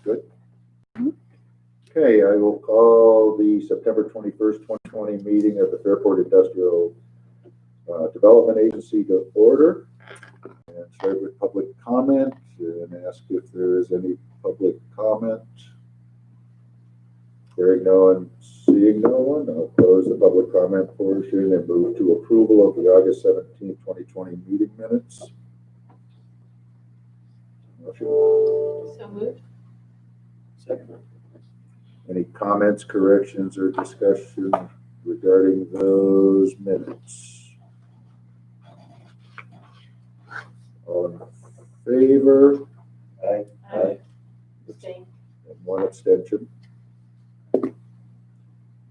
Good. Okay, I will call the September 21st, 2020 meeting of the Fairport Industrial Development Agency to order and start with public comment and ask if there is any public comment. Hearing no one, seeing no one, I'll close the public comment portion and move to approval of the August 17th, 2020 meeting minutes. Motion. So moved. Second. Any comments, corrections, or discussion regarding those minutes? All in favor? Aye. Aye. Abstain. And one abstention. Okay,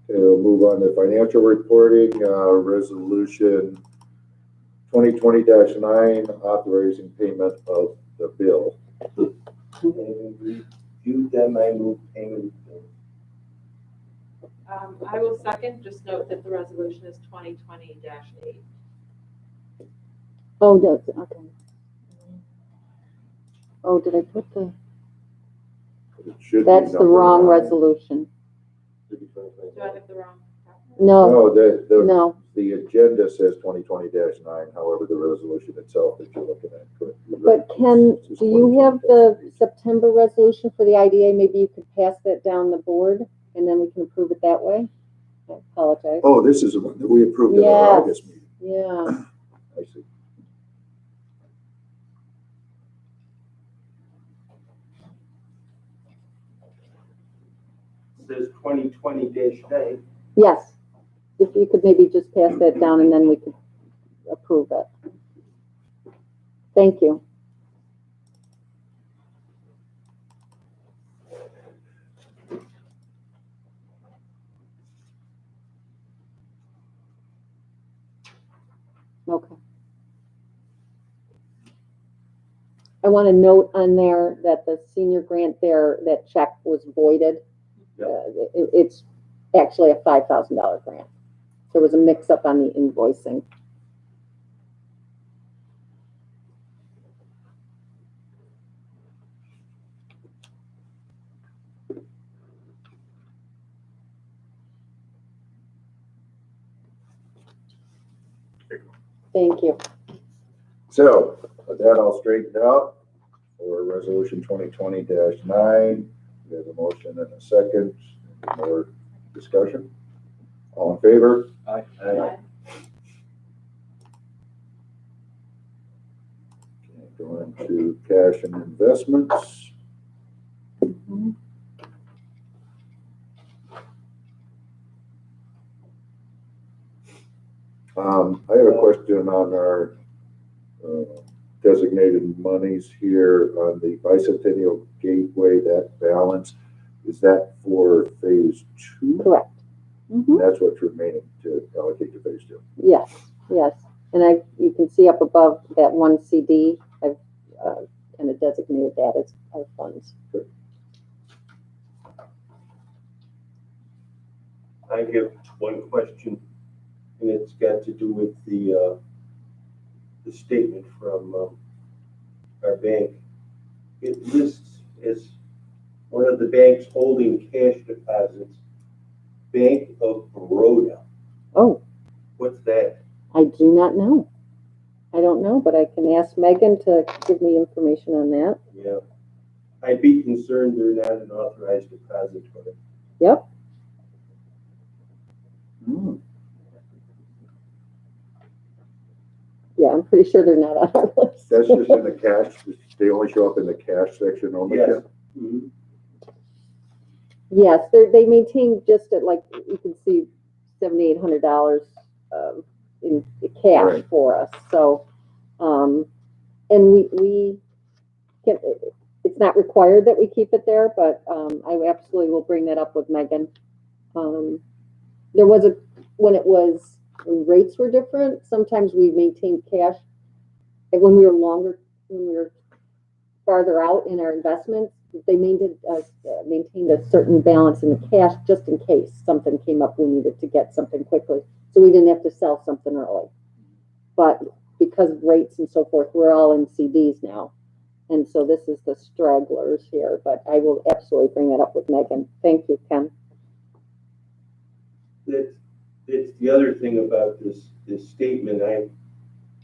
we'll move on to financial reporting, resolution 2020-9, authorizing payment of the bill. Reviewed them, I move payment. I will second. Just note that the resolution is 2020-8. Oh, that's okay. Oh, did I put the? It should be That's the number wrong 9. resolution. Do I have the wrong? No, No, no. the agenda says 2020-9. However, the resolution itself that you're looking at. But Ken, do you have the September resolution for the IDA? Maybe you could pass that down the board and then we can approve it that way. I apologize. Oh, this is the one that we approved at our Yes. August meeting. Yeah. I see. Says 2020-9. Yes. If you could maybe just pass that down and then we could approve it. Thank you. Okay. I want to note on there that the senior grant there, that check was voided. Yep. It's actually a $5,000 grant. There was a mix-up on the invoicing. Thank you. So with that all straightened out for resolution 2020-9, we have a motion and a second. Any more discussion? All in favor? Aye. Aye. Okay, going to cash and investments. Mhm. I have a question on our designated monies here on the Bicentennial Gateway, that balance. Is that for phase 2? Correct. Mhm. That's what's remaining to allocate to phase 2. Yes, yes. And you can see up above that one CD, I've kind of designated that as our funds. I have one question, and it's got to do with the statement from our bank. It lists as one of the banks holding cash deposits, Bank of Baroda. Oh, What's that? I do not know. I don't know, but I can ask Megan to give me information on that. Yeah. I'd be concerned they're not an authorized depository. Yep. Hmm. Yeah, I'm pretty sure they're not on our list. That's just in the cash. They only show up in the cash section only. Yes. Ken? Mhm. Yes, they maintain just at, like, you can see $7,800 in cash Right. for us. So, and we can, it's not required that we keep it there, but I absolutely will bring that up with Megan. There was when rates were different, sometimes we maintained cash. And when we were farther out in our investments, they maintained a certain balance in the cash just in case something came up we needed to get something quickly. So we didn't have to sell something early. But because of rates and so forth, we're all in CDs now. And so this is the stragglers here, but I will absolutely bring that up with Megan. Thank you, Ken. That's the other thing about this statement. I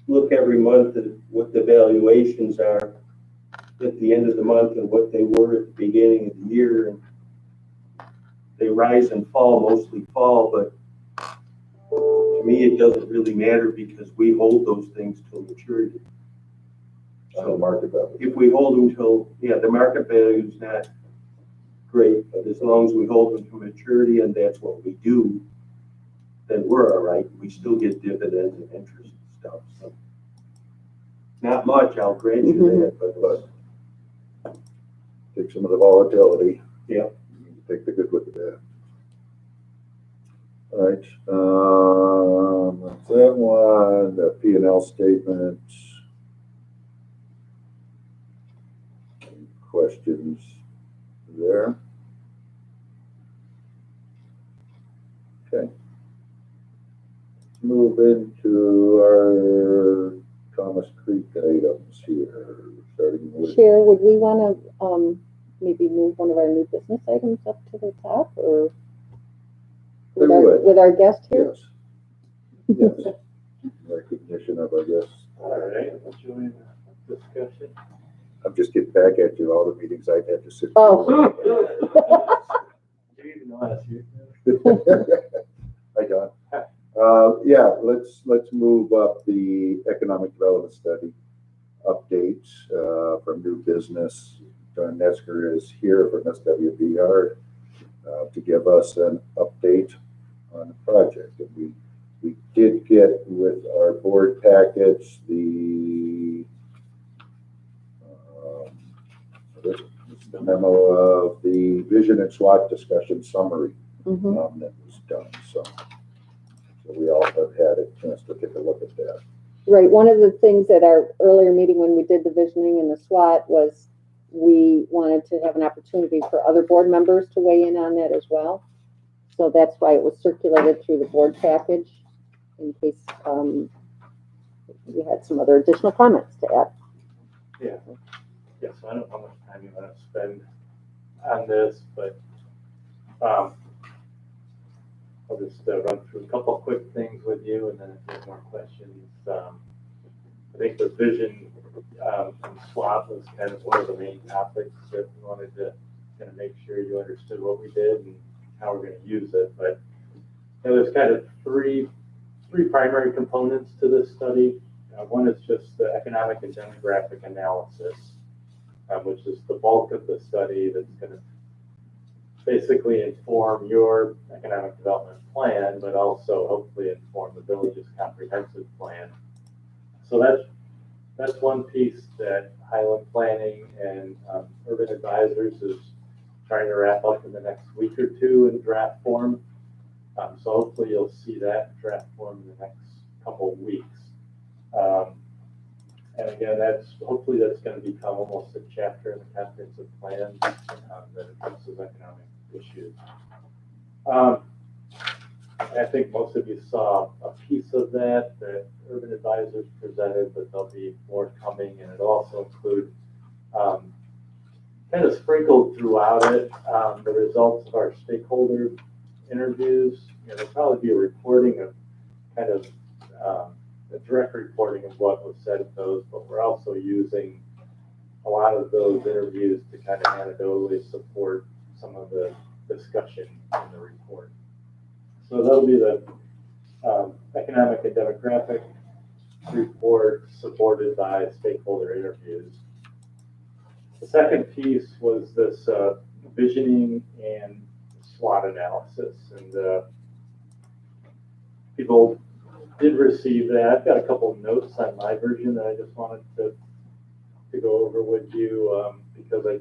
look every month at what the valuations are at the end of the month and what they were at the beginning of the year. And they rise and fall, mostly fall, but to me, it doesn't really matter because we hold those things till maturity. So market value. If we hold them till, the market value is not great, but as long as we hold them to maturity and that's what we do, then we're all right. We still get dividends and interest and stuff. So not much, I'll grant you that, But take some of the volatility. Yeah. Take the good with the bad. All right, that's that one, the P&L statement. Any questions there? Okay. Let's move into our Thomas Creek items here, starting with. Chair, would we want to maybe move one of our new business items up to the top, or We would. with our guest here? Yes. Yes. Recognition of our guests. All right, let's join the discussion. I'm just getting back at you, all the meetings I've had to sit Oh. You even know us here. Hi, Don. Yeah, let's move up the economic development study update from new business. Don Netzger is here from SWBR to give us an update on the project. And we did get with our board package the memo of the vision and SWOT discussion summary that was done. So we all have had a chance to take a look at that. Right. One of the things at our earlier meeting when we did the visioning and the SWOT was we wanted to have an opportunity for other board members to weigh in on that as well. So that's why it was circulated through the board package in case you had some other additional comments to add. Yeah. Yeah, so I don't know how much time you want to spend on this, but I'll just run through a couple quick things with you, and then if you have more questions, I think the vision and SWOT was kind of one of the main topics that we wanted to kind of make sure you understood what we did and how we're going to use it. But there's kind of three primary components to this study. One is just the economic and demographic analysis, which is the bulk of the study that's going to basically inform your economic development plan, but also hopefully inform the village's comprehensive plan. So that's one piece that Highland Planning and Urban Advisors is trying to wrap up in the next week or two in draft form. So hopefully you'll see that in draft form in the next couple of weeks. And again, hopefully that's going to become almost a chapter in the comprehensive plan that addresses economic issues. I think most of you saw a piece of that Urban Advisors presented, but there'll be more coming, and it'll also include kind of sprinkled throughout it the results of our stakeholder interviews. There'll probably be a reporting of kind of a direct reporting of what was said at those, but we're also using a lot of those interviews to kind of anecdotally support some of the discussion in the report. So that'll be the economic and demographic report supported by stakeholder interviews. The second piece was this visioning and SWOT analysis, and people did receive that. I've got a couple of notes on my version that I just wanted to go over with you because I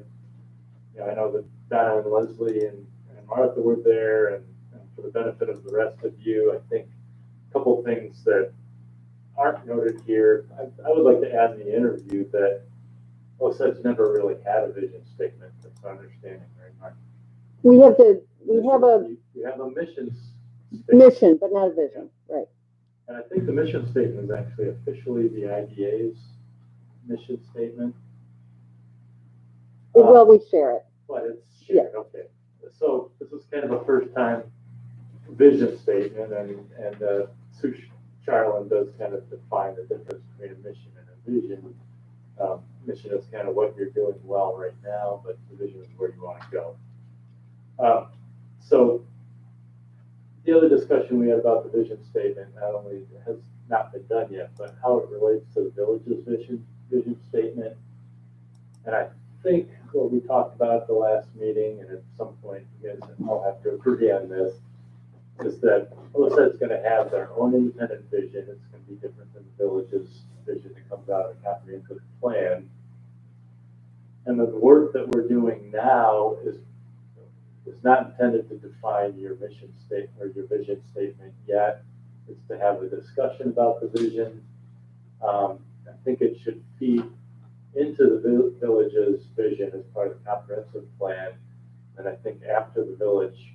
know that Donna and Leslie and Martha were there, and for the benefit of the rest of you, I think a couple of things that aren't noted here. I would like to add in the interview that OSED's never really had a vision statement. That's my understanding, right, Mark? We have a You have a mission statement. mission, but not a vision, right? And I think the mission statement is actually officially the IDA's mission statement. Well, we share it. But it's shared, okay. So this is kind of a first time vision statement and Sue Charlin does kind of define the difference between a mission and a vision. Mission is kind of what you're doing well right now, but the vision is where you want to go. So the other discussion we had about the vision statement not only has not been done yet, but how it relates to the village's vision statement. And I think what we talked about at the last meeting, and at some point you guys all have to agree on this, is that OSED's going to have their own independent vision. It's going to be different than the village's vision that comes out of a comprehensive plan. And the work that we're doing now is not intended to define your mission statement or your vision statement yet. It's to have a discussion about the vision. I think it should feed into the village's vision as part of the comprehensive plan. And I think after the village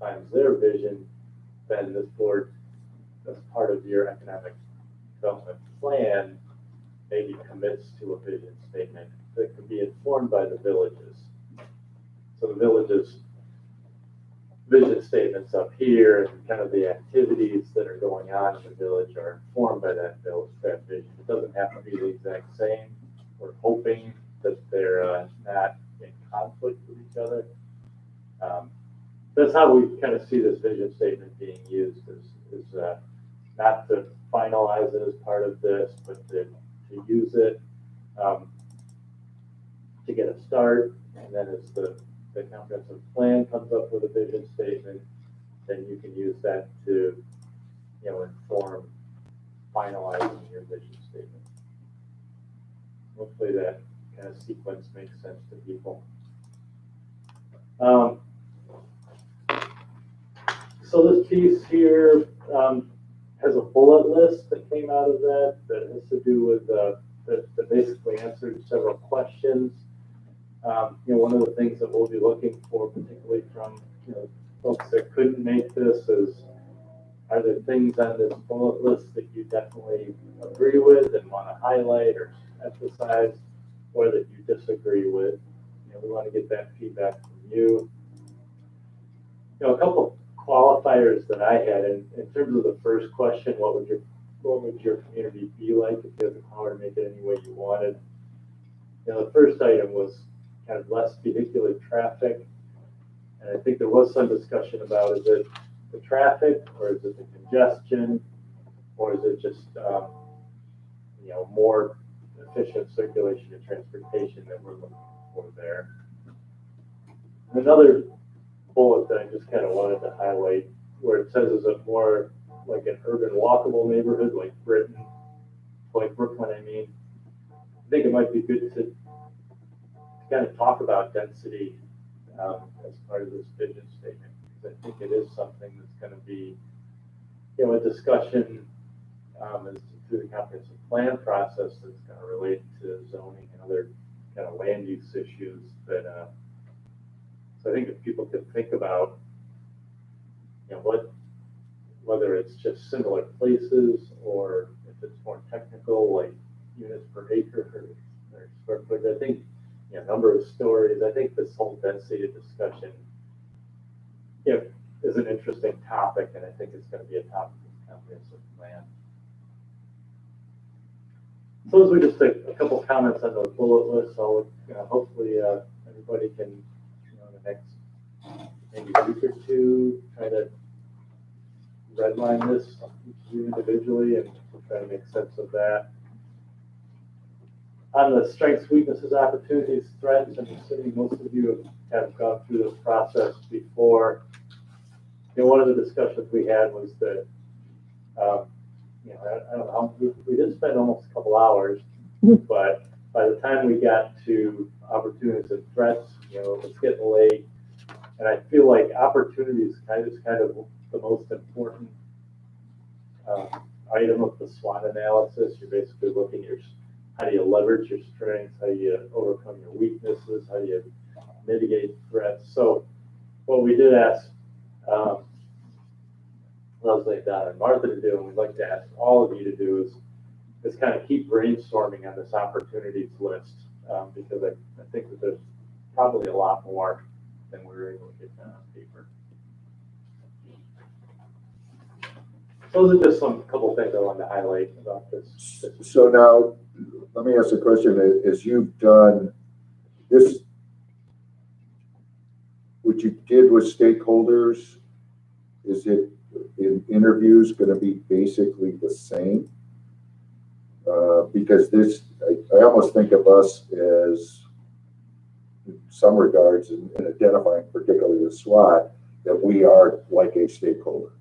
finds their vision, then this board, as part of your economic development plan, maybe commits to a vision statement that can be informed by the villages. So the village's vision statements up here and kind of the activities that are going on in the village are informed by that vision. It doesn't have to be the exact same. We're hoping that they're not in conflict with each other. That's how we kind of see this vision statement being used, is not to finalize it as part of this, but to use it to get a start. And then as the comprehensive plan comes up with a vision statement, then you can use that to, inform finalizing your vision statement. Hopefully that kind of sequence makes sense to people. So this piece here has a bullet list that came out of that has to do with that basically answered several questions. One of the things that we'll be looking for, particularly from folks that couldn't make this, is are there things on this bullet list that you definitely agree with and want to highlight or emphasize, or that you disagree with? We want to get that feedback from you. A couple qualifiers that I had in terms of the first question, what would your community be like if you had the power to make it any way you wanted? The first item was kind of less vehicular traffic, and I think there was some discussion about, is it the traffic, or is it the congestion, or is it just more efficient circulation and transportation that we're looking for there? Another bullet that I just kind of wanted to highlight, where it says, is it more like an urban walkable neighborhood like Brooklyn, I mean? I think it might be good to kind of talk about density as part of this vision statement, because I think it is something that's going to be, a discussion as through the comprehensive plan process that's going to relate to zoning and other kind of land use issues that. So I think if people could think about, whether it's just similar places or if it's more technical, like units per acre or square foot. I think, number of stories. I think this whole density discussion, is an interesting topic, and I think it's going to be a topic of the comprehensive plan. So those were just a couple comments on the bullet list. So hopefully everybody can, in the next maybe week or two, try to redline this individually and try to make sense of that. On the strengths, weaknesses, opportunities, threats, I'm assuming most of you have gone through this process before. One of the discussions we had was that, I don't know, we did spend almost a couple hours, but by the time we got to opportunities and threats, it's getting late. And I feel like opportunities is kind of the most important item of the SWOT analysis. You're basically looking at how do you leverage your strengths, how do you overcome your weaknesses, how do you mitigate threats. So what we did ask Leslie, Don, and Martha to do, and we'd like to ask all of you to do, is kind of keep brainstorming on this opportunities list, because I think that there's probably a lot more than we were able to get down on paper. Those are just some couple things I wanted to highlight about this. So now, let me ask a question. As you've done this, what you did with stakeholders, is it in interviews going to be basically the same? Because this, I almost think of us as, in some regards, in identifying particularly the SWOT, that we are like a stakeholder.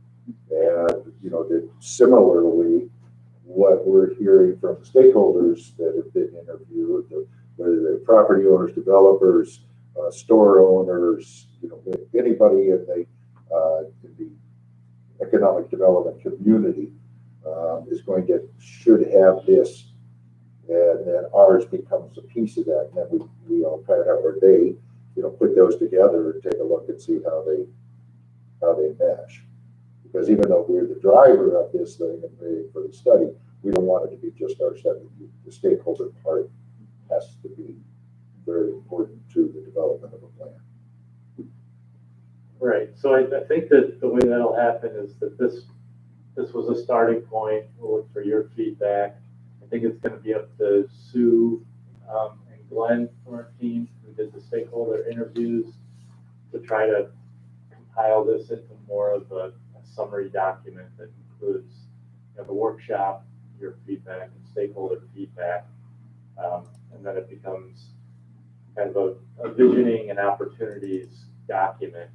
And, you know, that similarly, what we're hearing from stakeholders that have been interviewed, whether they're property owners, developers, store owners, you know, anybody in the economic development community should have this, and then ours becomes a piece of that, and then we all kind of, or they, you know, put those together and take a look and see how they mesh. Because even though we're the driver of this thing and waiting for the study, we don't want it to be just our study. The stakeholder part has to be very important to the development of a plan. Right, so I think that the way that'll happen is that this was a starting point. We'll look for your feedback. I think it's going to be up to Sue and Glenn from our team who did the stakeholder interviews to try to compile this into more of a summary document that includes, you know, the workshop, your feedback, and stakeholder feedback, and then it becomes kind of a visioning and opportunities document.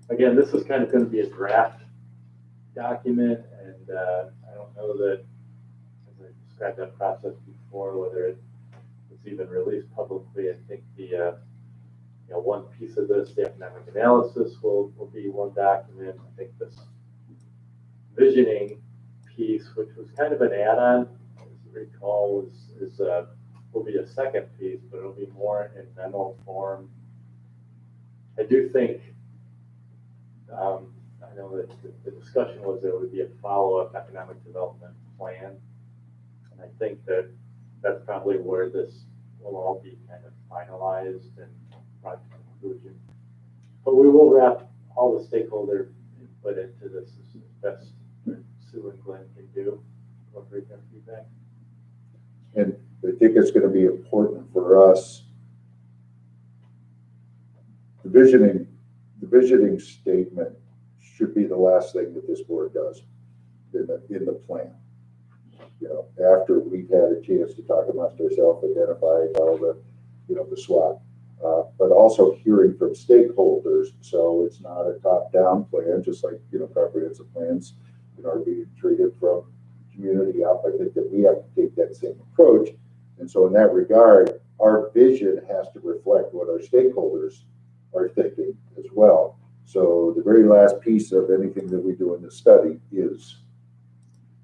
Again, this is kind of going to be a draft document, and I don't know that, as I described that process before, whether it was even released publicly. I think the you know, one piece of this, the economic analysis, will be one document. I think this visioning piece, which was kind of an add-on, as you recall, will be a second piece, but it'll be more in memo form. I do think, I know that the discussion was there would be a follow-up economic development plan, and I think that that's probably where this will all be kind of finalized and brought to conclusion. But we will wrap all the stakeholder input into this as best Sue and Glenn can do. Incorporate their feedback. And I think it's going to be important for us. The visioning statement should be the last thing that this board does in the plan. You know, after we've had a chance to talk amongst ourselves, identify all the, you know, the SWOT, but also hearing from stakeholders. So it's not a top-down plan, just like, you know, comprehensive plans, you know, are being treated from community up. I think that we have to take that same approach. And so in that regard, our vision has to reflect what our stakeholders are thinking as well. So the very last piece of anything that we do in this study is,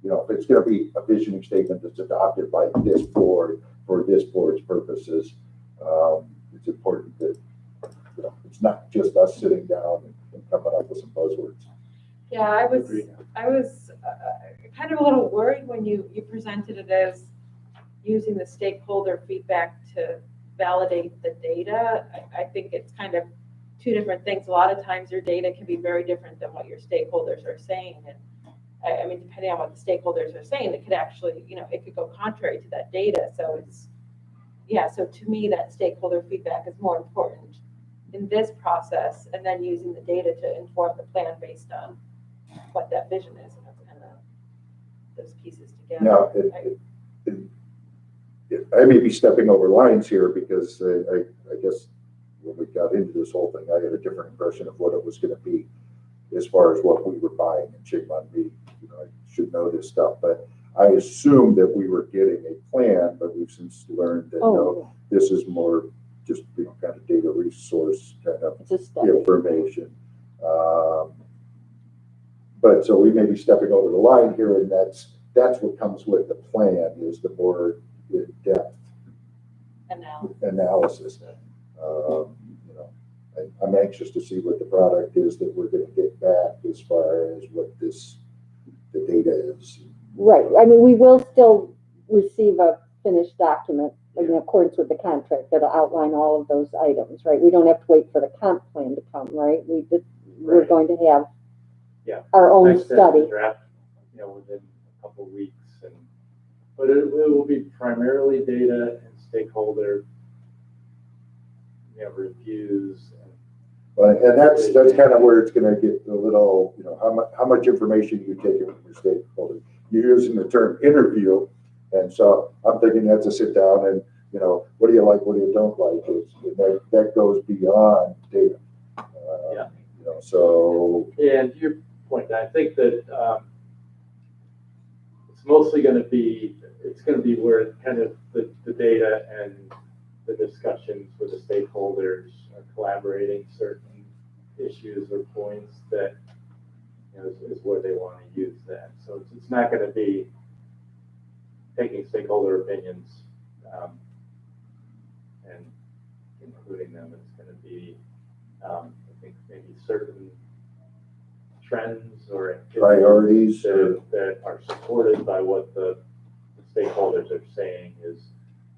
you know, if it's going to be a visioning statement that's adopted by this board for this board's purposes, it's important that, you know, it's not just us sitting down and coming up with some buzzwords. Yeah, I was kind of a little worried when you presented it as using the stakeholder feedback to validate the data. I think it's kind of two different things. A lot of times your data can be very different than what your stakeholders are saying. And I mean, depending on what the stakeholders are saying, it could actually, you know, it could go contrary to that data. So it's, yeah, so to me, that stakeholder feedback is more important in this process, and then using the data to inform the plan based on what that vision is, and that's kind of those pieces together. Now, I may be stepping over lines here because I guess when we got into this whole thing, I had a different impression of what it was going to be as far as what we were buying, and shame on me, you know, I should know this stuff, but I assumed that we were getting a plan, but we've since learned that no, this is more just, you know, kind of data resource kind of information. But so we may be stepping over the line here, and that's what comes with the plan, is the more in-depth analysis. You know, I'm anxious to see what the product is that we're going to get back as far as what the data is. Right. I mean, we will still receive a finished document in accordance with the contract, that'll outline all of those items, right? We don't have to wait for the comp plan to come, right? We're Right. going to have Yeah. our own Next step is study. Draft, within a couple of weeks, but it will be primarily data and stakeholder, reviews. But, and that's kind of where it's gonna get a little, how much information you take from your stakeholder. You're using the term interview, and so I'm thinking that's a sit down and, what do you like, what do you don't like? That goes beyond data. Yeah. So. And to your point, I think that it's mostly going to be, where kind of the data and the discussions with the stakeholders are collaborating certain issues or points that is where they want to use that. So it's not going to be taking stakeholder opinions and including them. It's going to be, I think, maybe certain trends or Priorities that are supported by what the stakeholders are saying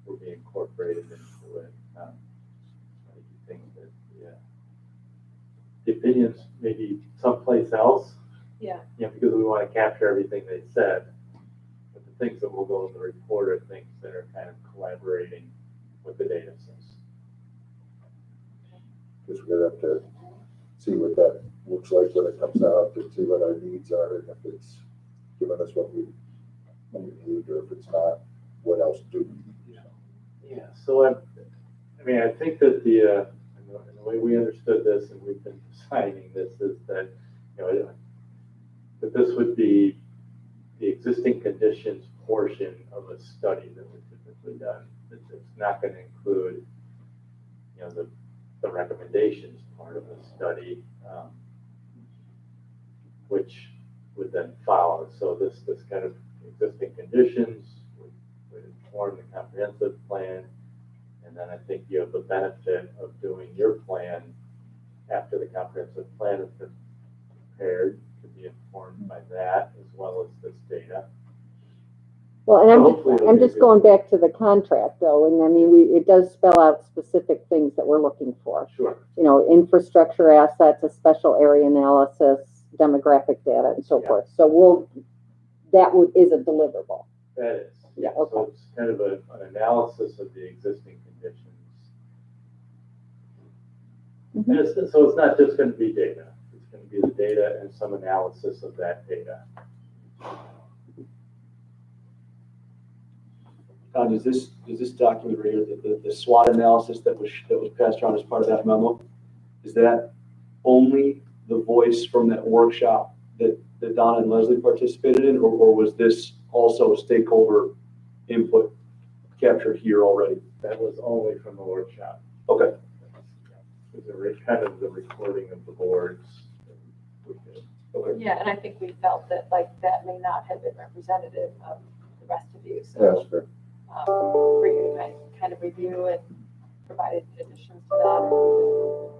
will be incorporated into it. I think that the opinions maybe someplace else. Yeah. Because we want to capture everything they said. But the things that will go in the report are things that are kind of collaborating with the data says. Because we're gonna have to see what that looks like when it comes out and see what our needs are, and if it's giving us what we need, or if it's not, what else do we need? Yeah, so I think that the way we understood this, and we've been deciding this, is that that this would be the existing conditions portion of a study that was typically done. It's not going to include the recommendations part of the study, which would then follow. So this kind of existing conditions would inform the comprehensive plan, and then I think you have the benefit of doing your plan after the comprehensive plan has been prepared to be informed by that as well as this data. Well, and Hopefully it'll I'm be just good. going back to the contract though, and I mean, it does spell out specific things that we're looking for. Sure. Infrastructure assets, a special area analysis, demographic data, and so Yeah. forth. So is a deliverable. That is. Yeah, So okay. it's kind of an analysis of the existing conditions. Mhm. And so it's not just going to be data. It's going to be the data and some analysis of that data. Todd, does this document right here, the SWOT analysis that was passed around as part of that memo, is that only the voice from that workshop that Donna and Leslie participated in, or was this also stakeholder input captured here already? That was only from the workshop. Okay. It was kind of the recording of the boards. Okay. Yeah, and I think we felt that that may not have been representative of the rest of you. So Yes, sir. for you to kind of review and provide additions to that.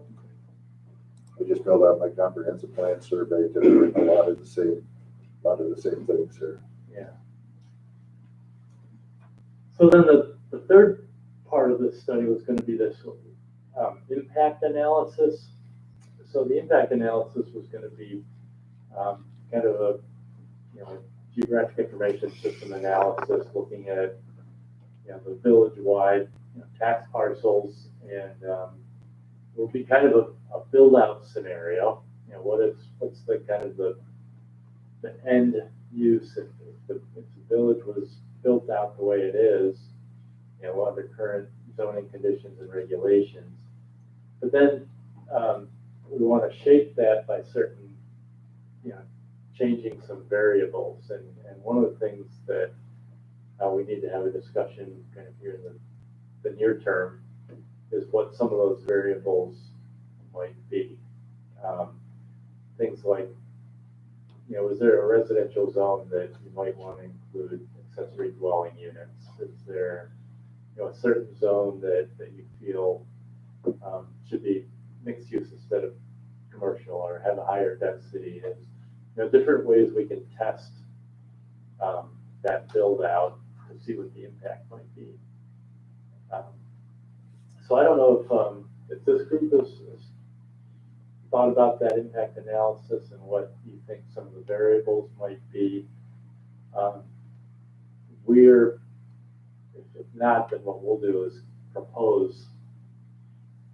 I just filled out my comprehensive plan survey to a lot of the same things here. Yeah. So then the third part of this study was going to be this impact analysis. So the impact analysis was going to be kind of a geographic information system analysis, looking at the village-wide tax parcels, and it will be kind of a build-out scenario. What's the kind of the end use if the village was built out the way it is, under current zoning conditions and regulations. But then we want to shape that by certain, changing some variables. And one of the things that we need to have a discussion kind of here in the near term is what some of those variables might be. Things like, is there a residential zone that you might want to include accessory dwelling units? Is there, a certain zone that you feel should be mixed use instead of commercial, or have a higher density? There's different ways we can test that build out to see what the impact might be. So I don't know if this group has thought about that impact analysis and what you think some of the variables might be. If not, then what we'll do is propose,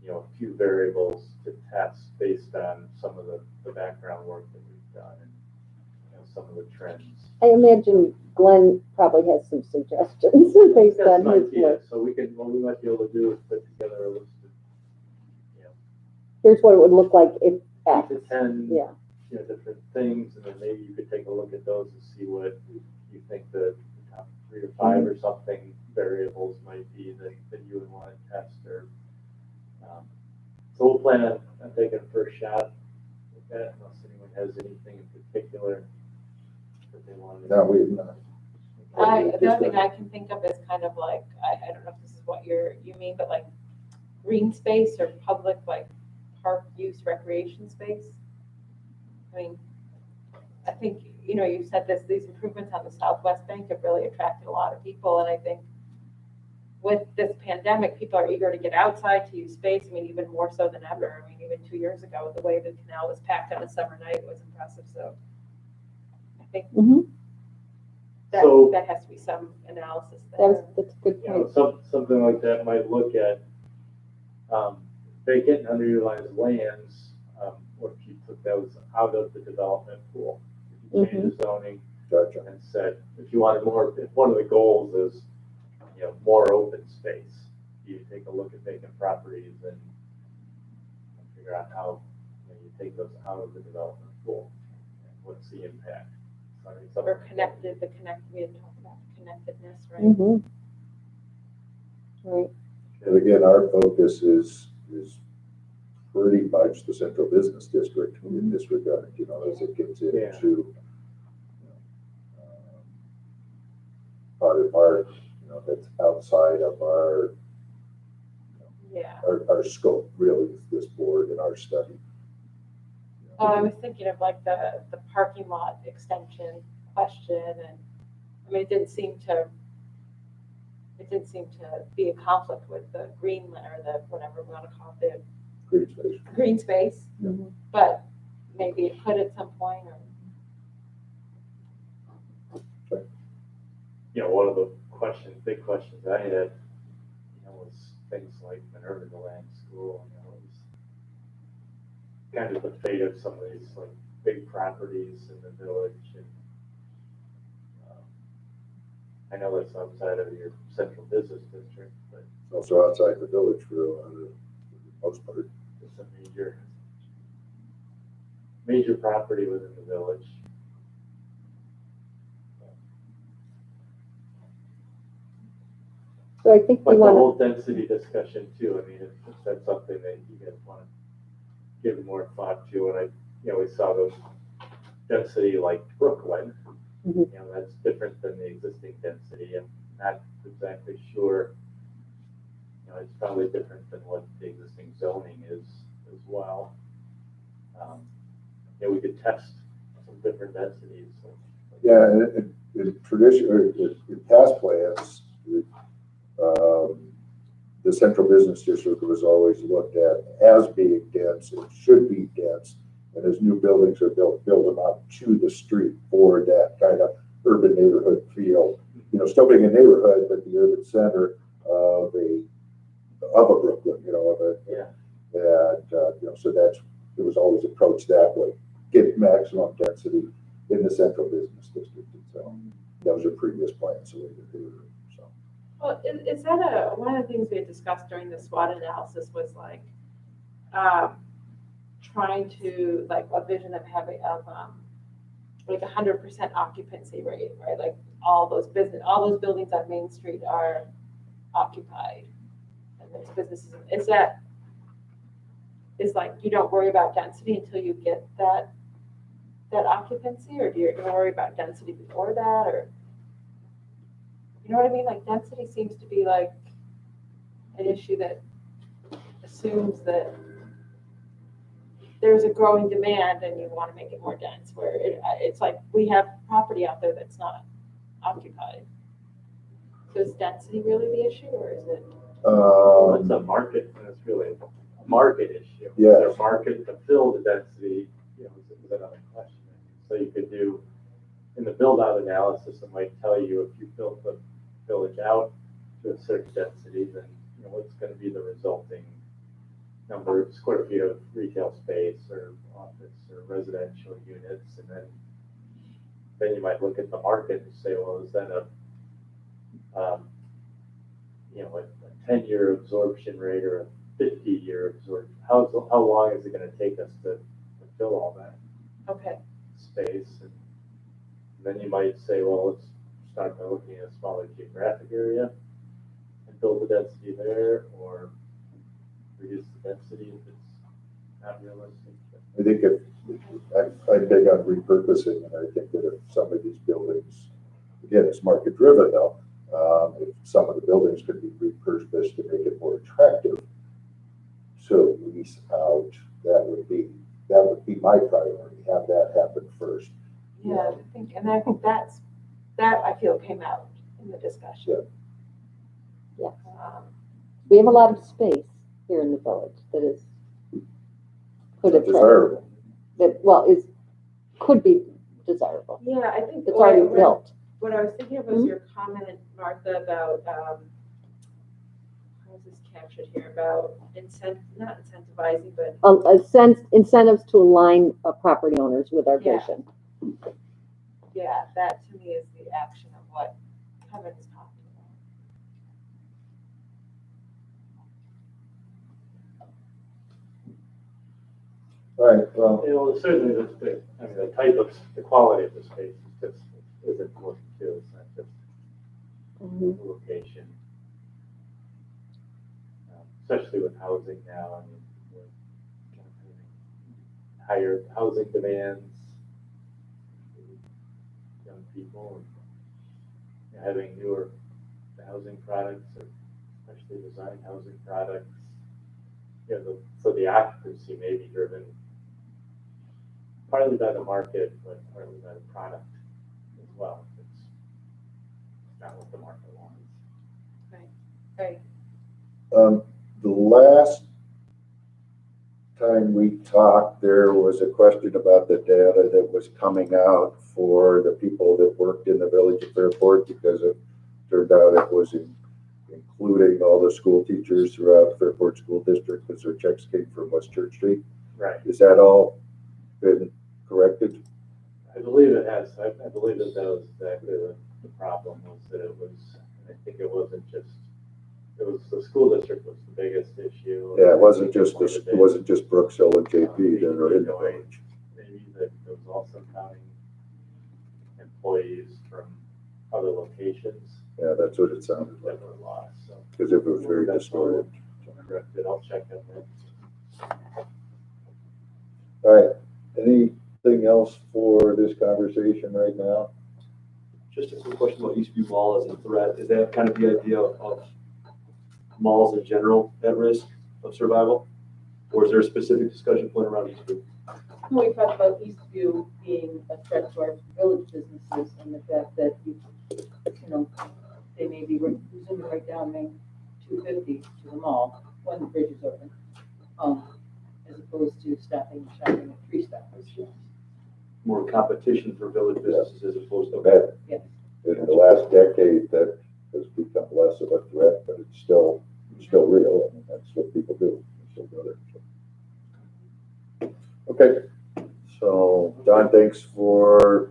a few variables to test based on some of the background work that we've done and, some of the trends. I imagine Glenn probably has some suggestions based That's on an his idea. work. So what we might be able to do is put together a list of, Here's what it would look like if 8 X. to 10, Yeah. different things, and then maybe you could take a look at those and see what you think the top 3 or 5 or something variables might be that you would want to test or. So we'll plan on taking a first shot with that, unless anyone has anything in particular that they want to. No, we have not. The other thing I can think of is kind of like, I don't know if this is what you mean, but like green space or public, like park use recreation space. I mean, I think, you said these improvements on the Southwest Bank have really attracted a lot of people. And I think with this pandemic, people are eager to get outside to use space. I mean, even more so than ever. I mean, even 2 years ago, the way the canal was packed on a summer night was impressive. So I think that has to be some analysis there. That's a good point. Something like that might look at vacant and underutilized lands, or if you took those out of the development pool, if you change the zoning Gotcha. and said, if you wanted more, if one of the goals is, more open space, you take a look at vacant properties and figure out how you take those out of the development pool and what's the impact. Or connected, we had talked about connectedness, right? Right. And again, our focus is pretty much the central business district in this regard, as it gets into Potter Park, that's outside of our scope, really, with this board and our study. Oh, I was thinking of like the parking lot extension question, and I mean, it didn't seem to be a conflict with the green or the whatever we want to call it, the green space. But maybe it could at some point. One of the big questions I had, was things like Minerva Land School. Was kind of the fate of some of these like big properties in the village, and I know that's outside of your central business district, but It's also outside the village for the most part. it's a major property within the village. So I think But we the want whole density discussion too, I mean, if that's something that you guys want to give more thought to, and we saw those density like Brooklyn, that's different than the existing density. I'm not exactly sure, it's probably different than what the existing zoning is as well. We could test some different densities. Yeah, and in tradition, or in past plans, the central business district was always looked at as being dense. It should be dense, and as new buildings are build them up to the street for that kind of urban neighborhood feel. Still being a neighborhood, but the urban center of a Brooklyn, so it was always approached that way. Get maximum density in the central business district. So those are previous plans the way that they were. So. Well, is that one of the things we had discussed during the SWOT analysis was like trying to like a vision of having like 100% occupancy rate, right? Like all those buildings on Main Street are occupied, and those businesses. Is like you don't worry about density until you get that occupancy, or do you worry about density before that, or you know what I mean? Like density seems to be like an issue that assumes that there's a growing demand and you want to make it more dense, where it's like we have property out there that's not occupied. So is density really the issue, or is it? It's a market, and it's really a market issue. Yes. Is there a market to fill the density, is another question. So you could do, in the build-out analysis, it might tell you if you built the village out to a certain density, then, what's gonna be the resulting number of square feet of retail space or office or residential units, and then you might look at the market and say, well, is that a 10-year absorption rate or a 50-year absorption? How long is it going to take us to fill all that Okay, space? And then you might say, well, let's start by looking at a smaller geographic area and build the density there, or reduce the density if it's not realistic. I think I'm big on repurposing, and I think that if some of these buildings, again, it's market driven though, if some of the buildings could be repurposed to make it more attractive to lease out, that would be my priority, have that happen first. yeah, I think that I feel came out in the discussion. Yeah. Um, We have a lot of space here in the village that is, could attract, Desirable. could be desirable. Yeah, I think. It's already built. What I was thinking of was your comment, Martha, about, how is this captured here, about not incentivizing, but, Incentives to align property owners with our Yeah. vision. yeah, that to me is the action of what Kevin is talking about. All right, well, Certainly the type of, the quality of the space is important too. It's not just Mhm. the location. Especially with housing now, I mean, we're kind of having higher housing demands, young people, and having newer housing products, or especially designed housing products. So the occupancy may be driven partly by the market, but partly by the product as well. It's not what the market wants. Right, the last time we talked, there was a question about the data that was coming out for the people that worked in the village of Fairport, because it turned out it was including all the school teachers throughout Fairport School District, because their checks came from West Church Street. Right. Is that all been corrected? I believe it has. I believe that was exactly the problem, was that it was, I think it wasn't just, it was the school district was the biggest issue. Yeah, it wasn't just Brooks Hill and JP that are in the village. Maybe that there was also counting employees from other locations Yeah, that's what it sounded like, that were lost, so. because it was very That's all distorted. corrected. I'll check on that. All right, anything else for this conversation right now? Just a quick question about Eastview Mall as a threat. Is that kind of the idea of malls in general at risk of survival? Or is there a specific discussion point around Eastview? We talked about Eastview being a threat to our village businesses and the fact that, they may be resuming right down Main 250 to the mall when the bridge is open, as opposed to stopping and shopping at Tree Stoppers. More competition for village businesses as opposed to. That, Yes. in the last decade, that has become less of a threat, but it's still real. I mean, that's what people do. They still go there. So. Okay, so Don, thanks for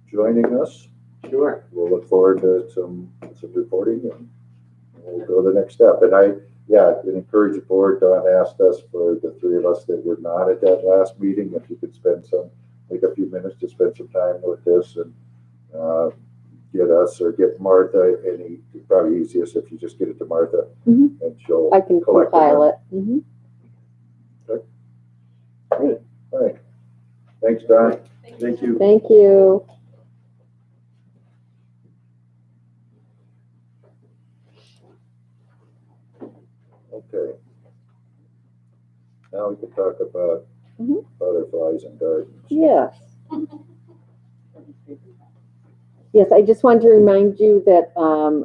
joining us. Sure. We'll look forward to some reporting, and we'll go to the next step. And I encourage the board. Don asked us, for the three of us that were not at that last meeting, if you could take a few minutes to spend some time with this and get us or get Martha. Probably easiest if you just get it to Martha, Mhm. and she'll I can collect compile it. Mhm. All right. Thanks, Don. Thank you. Thank you. Okay. Now we can talk about Mhm. butterflies and gardens. Yes. Yes, I just wanted to remind you that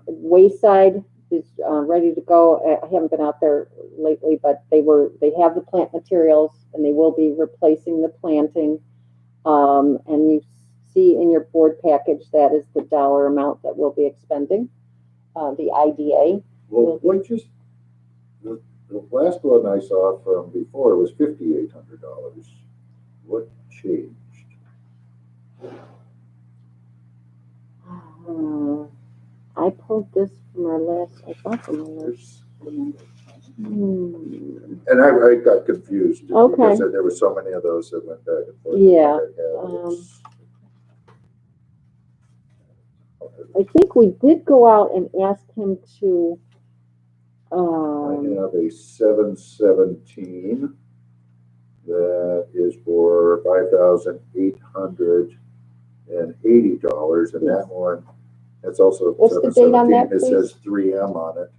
Wayside is ready to go. I haven't been out there lately, but they have the plant materials and they will be replacing the planting. And you see in your board package, that is the dollar amount that we'll be expending. The IDA. Well, what just, the last one I saw from before was $5,800. What changed? I pulled this from our last, I thought from our last. And I got confused. Okay. Because there were so many of those that went back and forth. Yeah, I think we did go out and ask him to, I have a 717 that is for $5,880, and that one, that's also What's the date on 717. that, It please? says 3M on it.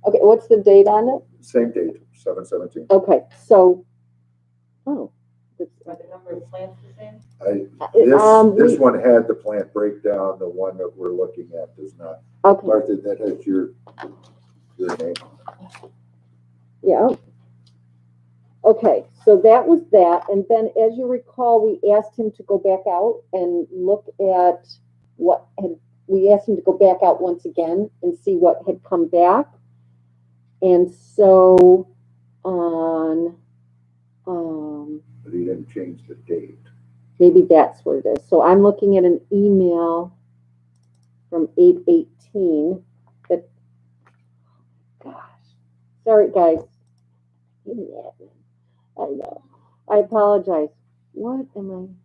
okay, what's the date on it? Same date, 717. Okay, so, oh. Are the number of plants the same? This one had the plant breakdown. The one that we're looking at does not. Okay, Martha, that has your name on it. yeah. Okay, so that was that, and then as you recall, we asked him to go back out and look at we asked him to go back out once again and see what had come back. And so on, But he didn't change the date. maybe that's what it is. So I'm looking at an email from 8/18 that, gosh, sorry guys. I know. I apologize. What am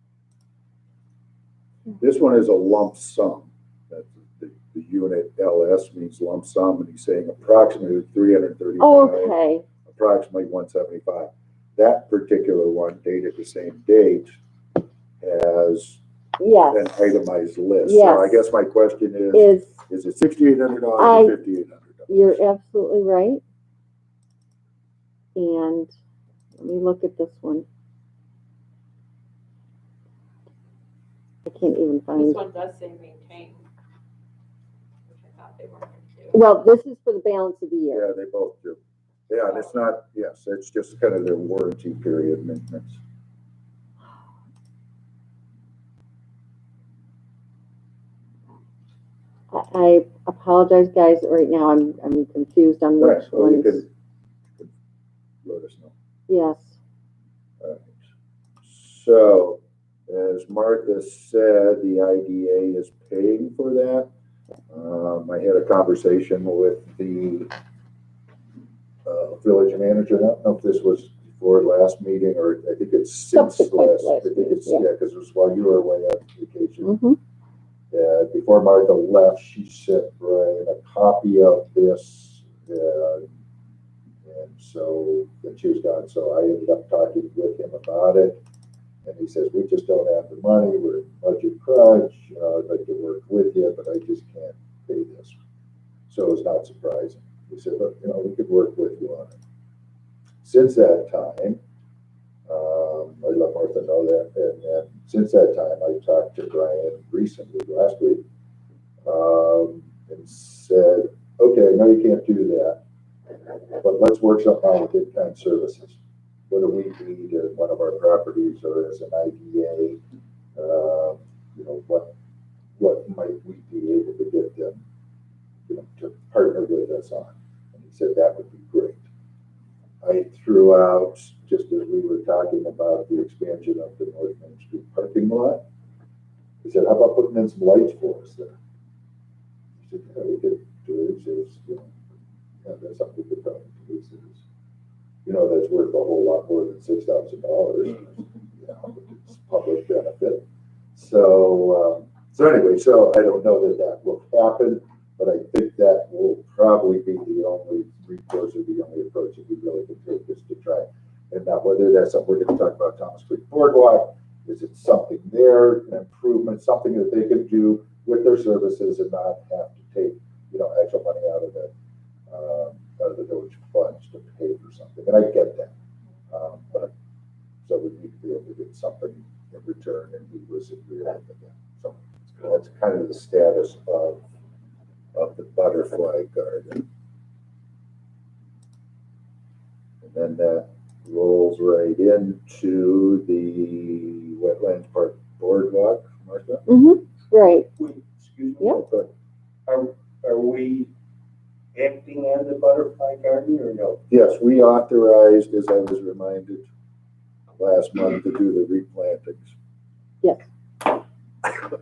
I? This one is a lump sum. That's the unit LS means lump sum, and he's saying approximately 335, Okay. approximately 175. That particular one, dated the same date, has Yes. an itemized list. Yes. So I guess my question is it $6,800 or $5,800? You're absolutely right. And let me look at this one. I can't even find. This one does say maintain, which I thought they weren't going to do. Well, this is for the balance of the year. Yeah, they both do. Yeah, and it's not, yes, it's just kind of their warranty period maintenance. I apologize, guys. Right now, I'm confused on Right, which well, you ones. can let us know. Yes. All right. So, as Martha said, the IDA is paying for that. I had a conversation with the village manager. I don't know if this was before last meeting or I think it's since Subsequent last. I think it's, meeting, yeah. because it was while you were away on vacation. Mm-hmm. Before Martha left, she sent Brian a copy of this, and so then she was gone. So I ended up talking with him about it, and he says, "We just don't have the money. We're in budget crunch. I'd like to work with you, but I just can't pay this." So it's not surprising. He said, "Look, we could work with you on it." Since that time, I let Martha know that, and then since that time, I talked to Brian recently, last week, and said, "Okay, I know you can't do that, but let's work something out with in-kind services. What do we need in one of our properties or as an IDA? What might we be able to get them, to partner with us on?" And he said that would be great. I threw out, just as we were talking about the expansion of the North Main Street parking lot, he said, "How about putting in some lights for us there?" He said, "Yeah, we could do it." He says, that's something we could probably do. He says, that's worth a whole lot more than $6,000. It's public benefit. So anyway, so I don't know that will happen, but I think that will probably be the only recourse or the only approach that we really can take is to try. And now whether that's something we're going to talk about Thomas Creek Boardwalk, is it something there, an improvement, something that they can do with their services and not have to take, extra money out of the village funds to pay for something. And I get that. But so we need to be able to get something in return, and he was agreeable with that. So that's kind of the status of the butterfly garden. And that rolls right into the Wetlands Park Boardwalk, Martha? Right, Wait, excuse me. Yep. Okay. Are we acting on the butterfly garden or no? Yes, we authorized, as I was reminded last month, to do the replantings.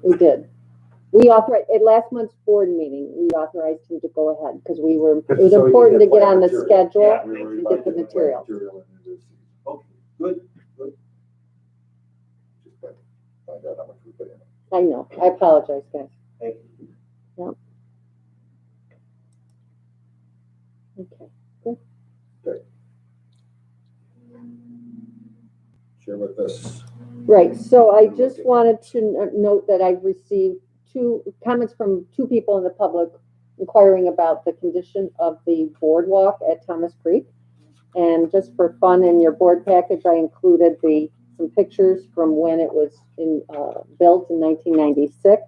we did. We authorized, at last month's board meeting, we authorized him to go ahead, because it was So you important to get get on the material. schedule. Yeah. We were Get about the to plant material. material into this season. Okay, good. Just gotta find out how much we put in. I know, I apologize, guys. Thank you. Okay. Share with us. Right, so I just wanted to note that I've received two comments from two people in the public inquiring about the condition of the boardwalk at Thomas Creek. And just for fun, in your board package, I included some pictures from when it was built in 1996.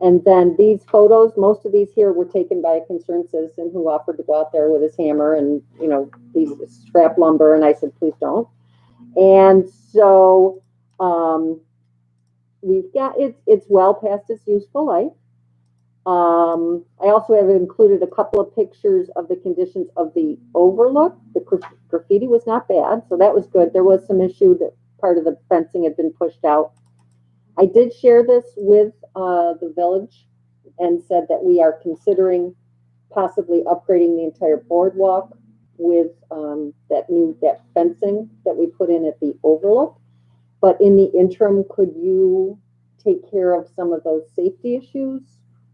And then these photos, most of these here were taken by a concerned citizen who offered to go out there with his hammer and, these scrap lumber, and I said, please don't. And so we've got it's well past its useful life. I also have included a couple of pictures of the conditions of the overlook. The graffiti was not bad, so that was good. There was some issue that part of the fencing had been pushed out. I did share this with the village and said that we are considering possibly upgrading the entire boardwalk with that fencing that we put in at the overlook. But in the interim, could you take care of some of those safety issues,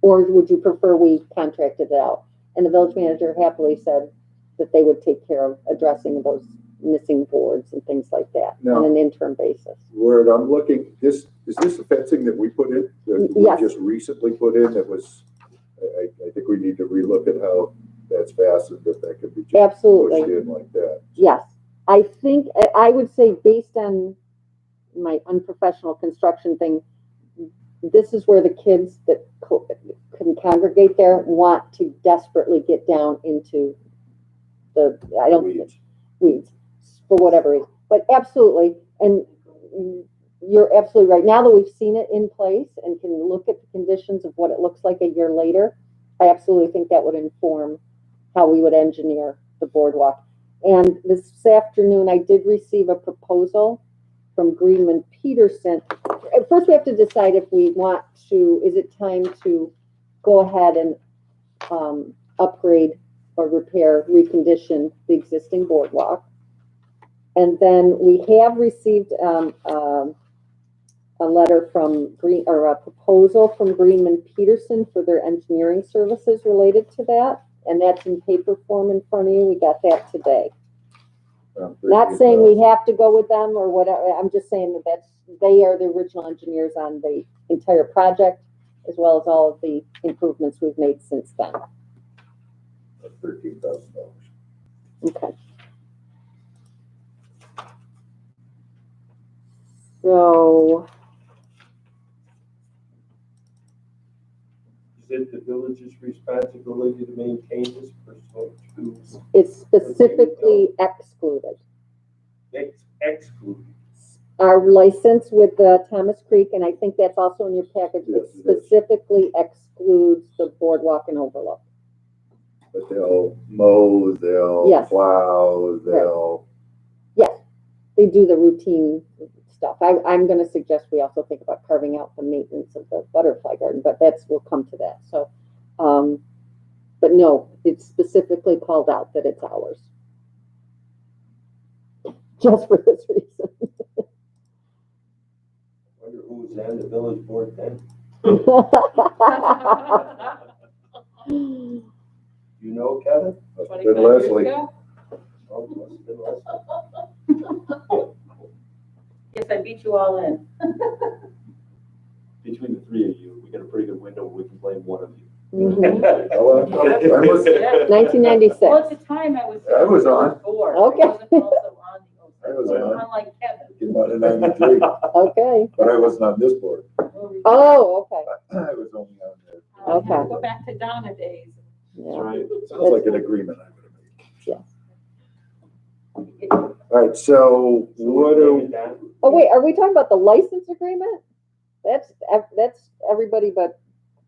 or would you prefer we contracted it out? And the village manager happily said that they would take care of addressing those missing boards and things like that on an interim basis. Where I'm looking, is this the fencing that we put in? That Yes. we just recently put in that was, I think we need to relook at how that's fastened, if that could be just Absolutely. pushed in like that. Yes, I think, I would say based on my unprofessional construction thing, this is where the kids that can congregate there want to desperately get down into weeds for whatever reason. But absolutely, and you're absolutely right. Now that we've seen it in place and can look at the conditions of what it looks like a year later, I absolutely think that would inform how we would engineer the boardwalk. And this afternoon, I did receive a proposal from Greenman Peterson. First, we have to decide if we want to, is it time to go ahead and upgrade or repair, recondition the existing boardwalk. And then we have received a letter from a proposal from Greenman Peterson for their engineering services related to that. And that's in paper form in front of you. We got that today. Not saying we have to go with them or whatever. I'm just saying that they are the original engineers on the entire project, as well as all of the improvements we've made since then. $13,000. Okay. So, Is it the village's responsibility to maintain this pursuant to it's specifically excluded. excluded? Our license with the Thomas Creek, and I think that's also in your package, Yes, it it is. specifically excludes the boardwalk and overlook. But they'll mow, they'll Yes. plow, they'll. Yes, they do the routine stuff. I'm going to suggest we also think about carving out the maintenance of the butterfly garden, but we'll come to that. So, but no, it's specifically called out that it's ours. Just for this reason. Wonder who's on the village board then? You know, Kevin? Must have 25 been years Leslie. ago? Oh, it must have been Leslie. Yes, I beat you all in. Between the three of you, we got a pretty good window where we can blame one of you. Mhm. Oh, I was, Yeah. 1996. Well, at the time, I was. I was on. Board. Okay. I wasn't also on the. I was on. Unlike Kevin. came out in '93, Okay. but I wasn't on this board. Oh, okay. I was only on there. I have to Okay. go back to Donna days. Yeah. Right. Sounds like an agreement I would have made. All right, so what are, Oh, wait, are we talking about the license agreement? That's everybody but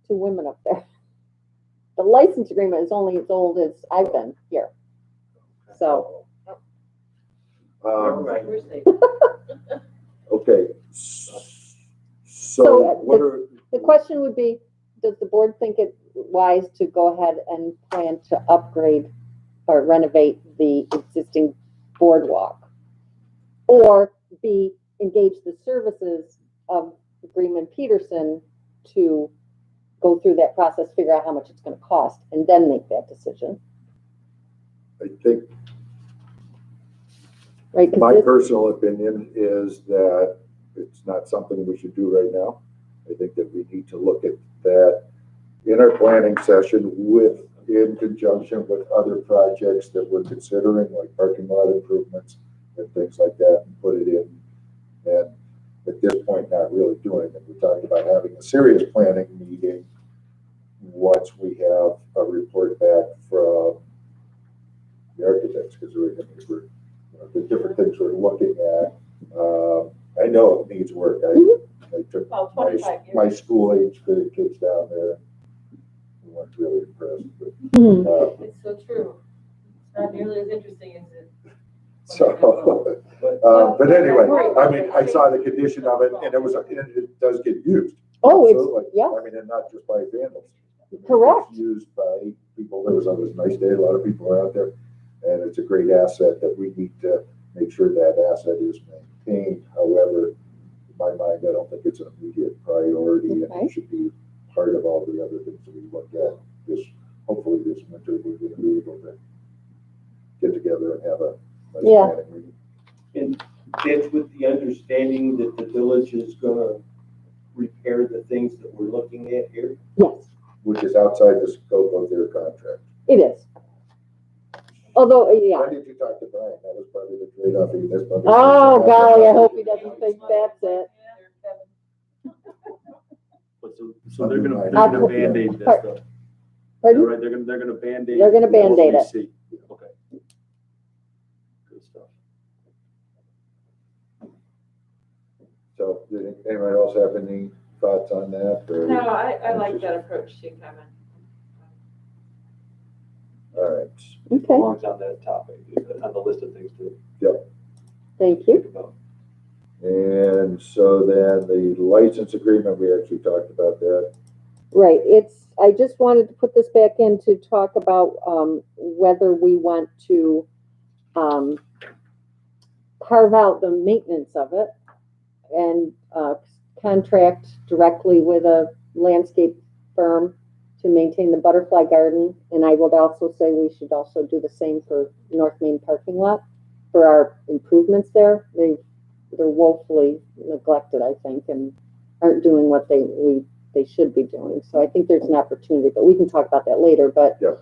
two women up there. The license agreement is only as old as I've been here. So, Right. We're safe. okay. So, So what are, the question would be, does the board think it wise to go ahead and plan to upgrade or renovate the existing boardwalk? Or engage the services of Greenman Peterson to go through that process, figure out how much it's gonna cost, and then make that decision, I think right? 'Cause my this- personal opinion is that it's not something we should do right now. I think that we need to look at that in our planning session in conjunction with other projects that we're considering, like parking lot improvements and things like that, and put it in. And at this point, not really doing it. We're talking about having a serious planning meeting once we have a report back from the architects, because the different things we're looking at. I know it needs work. I took About 25 years. my school age kids down there. We weren't really impressed, but, Mhm. It's so true. It's not nearly as interesting as it. so, but anyway, I mean, I saw the condition of it, and it does get used. Oh, Absolutely. yeah. I mean, and not just by vandals. Correct. It's used by people. It was a nice day. A lot of people are out there, and it's a great asset that we need to make sure that asset is maintained. However, in my mind, I don't think it's an immediate priority, and Okay. it should be part of all the other things that we look at. Hopefully this winter, we're gonna be able to get together and have a nice Yeah. planning meeting. And that's with the understanding that the village is gonna repair the things that we're looking at here. Yes, Which is outside the scope of their contract. it is. Although, yeah. Why did you talk to Brian? That was probably the trade-off. That's probably- Oh, golly, I hope he doesn't think that's it. But so they're gonna I'll put- Band-Aid this Part- stuff. Pardon? Right, they're gonna Band-Aid. They're gonna what we Band-Aid it. see. Okay. Good stuff. So, did anyone else have any thoughts on that? Or- No, I like that approach too, Kevin. All right. Okay, Belongs on that topic, on the list of things to thank you. think about. And so then the license agreement, we actually talked about that. Right, I just wanted to put this back in to talk about, whether we want to, carve out the maintenance of it and, contract directly with a landscape firm to maintain the butterfly garden. And I would also say we should also do the same for North Main parking lot for our improvements there. They're woefully neglected, I think, and aren't doing what they should be doing. So I think there's an opportunity, but we can talk about that later. But Yeah.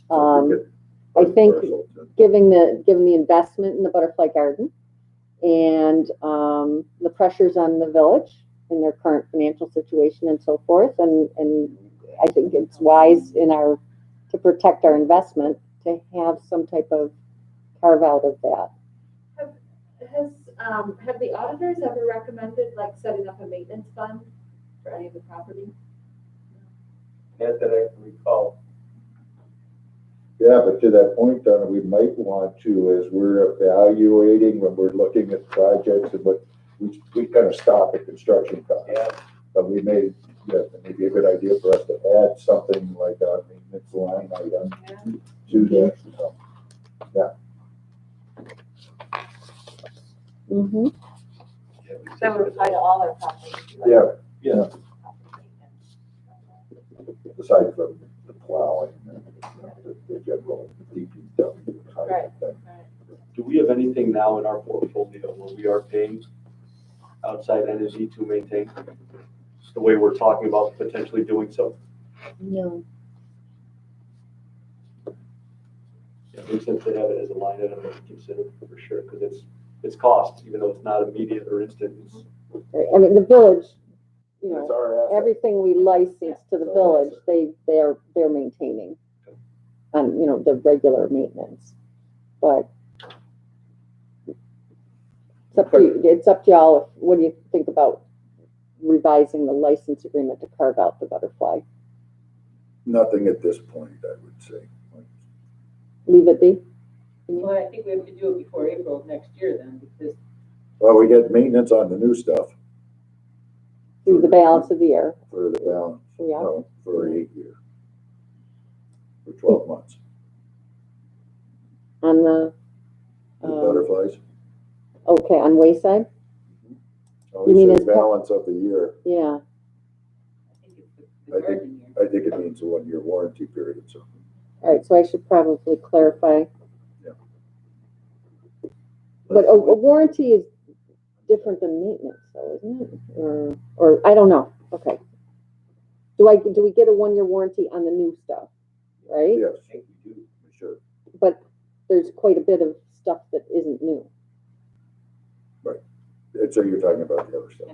So we get I think parcel to- given the investment in the butterfly garden and the pressures on the village in their current financial situation and so forth, and I think it's wise to protect our investment to have some type of carve out of that. Have the auditors ever recommended like setting up a maintenance fund for any of the property? Not that I can recall. Yeah, but to that point, Donna, we might want to, as we're evaluating, when we're looking at projects and what, we kind of stop at construction costs. Yeah. But it may be a good idea for us to add something like a maintenance line item to that. So, Mm-hmm. That would apply to all our properties. Yeah, Yeah. aside from the plowing and the general DPW type Right. of thing. Do we have anything now in our portfolio where we are paying outside entity to maintain? Just the way we're talking about potentially doing so. No. It makes sense to have it as a line item to consider for sure, because it's cost, even though it's not immediate or instant. I mean, the village, you It's know, our asset. everything we license to the village, they're maintaining on, the regular maintenance. But It's up to you, it's up to y'all. What do you think about revising the license agreement to carve out the butterfly? Nothing at this point, I would say. Leave it be? Well, I think we have to do it before April of next year then, because Well, we get maintenance on the new stuff Through the balance of the year, for the balance, yeah. no, for 8 years. For 12 months. On the, The butterflies. okay, on Wayside? Always mean say as part- balance of the year. Yeah, I think it's the garden year. I think it means a 1 year warranty period, so. all right, so I should probably clarify. Yeah. But a warranty is different than maintenance, though, isn't it? Or I don't know, okay. Do we get a 1 year warranty on the new stuff, right? Yes, we should. But there's quite a bit of stuff that isn't new. And so you're talking about the other stuff.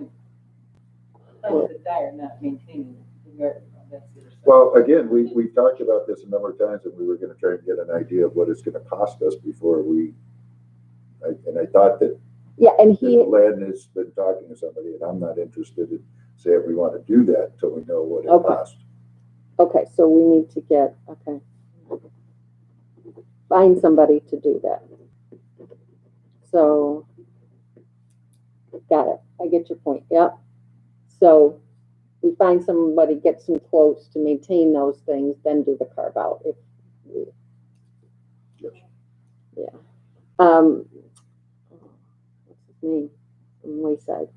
Some that die are not maintaining the garden, that's the other side. Well, again, we talked about this a number of times, and we were gonna try and get an idea of what it's gonna cost us before I thought that Yeah, and he, Len has been talking to somebody, and I'm not interested in saying we wanna do that until we know what it Okay. costs. okay, so we need to get, okay. Find somebody to do that. So, got it. I get your point. Yep. So we find somebody, get some quotes to maintain those things, then do the carve out. If we, Yes. yeah. What's his name? From Wayside.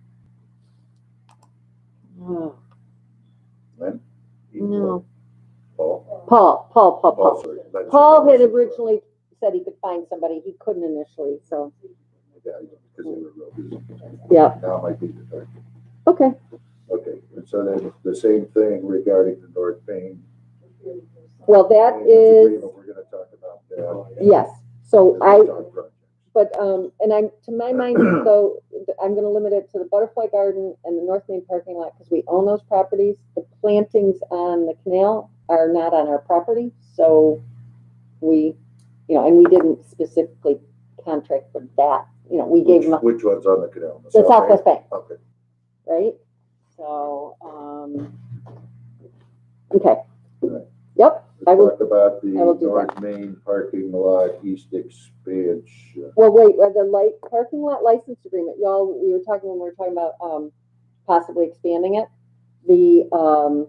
Oh, Len? no. Paul? Paul. Sorry. Len. Paul had originally said he could find somebody. He couldn't initially, so, Yeah, because they were real busy. yeah. Now might be the time. Okay. Okay, and so then the same thing regarding the North Main. Well, that maintenance is, agreement, we're gonna talk about that. yes. So We're gonna talk projects. but, and I'm, to my mind, though, I'm gonna limit it to the Butterfly Garden and the North Main parking lot, because we own those properties. The plantings on the canal are not on our property, so we, and we didn't specifically contract for that. We gave them Which one's on the canal? the Southwest Bank, Okay. right? So, okay. Right. Yep, I Let's will, talk about the I will do North Main parking lot east expansion. well, wait, the parking lot license agreement, y'all, when we were talking about, possibly expanding it. The,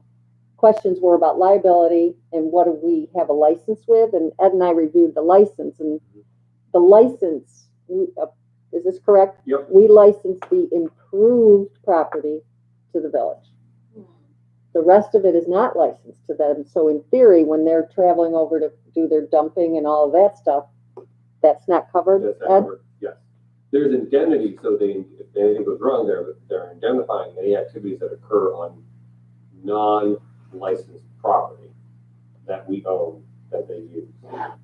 questions were about liability and what do we have a license with, and Ed and I reviewed the license, and the license, is this correct? Yep. We licensed the improved property to the village. The rest of it is not licensed to them, so in theory, when they're traveling over to do their dumping and all of that stuff, that's not covered, That's Ed? not covered, yes. There's indemnity, so if anything goes wrong, they're indemnifying any activities that occur on non-licensed property that we own, that they use.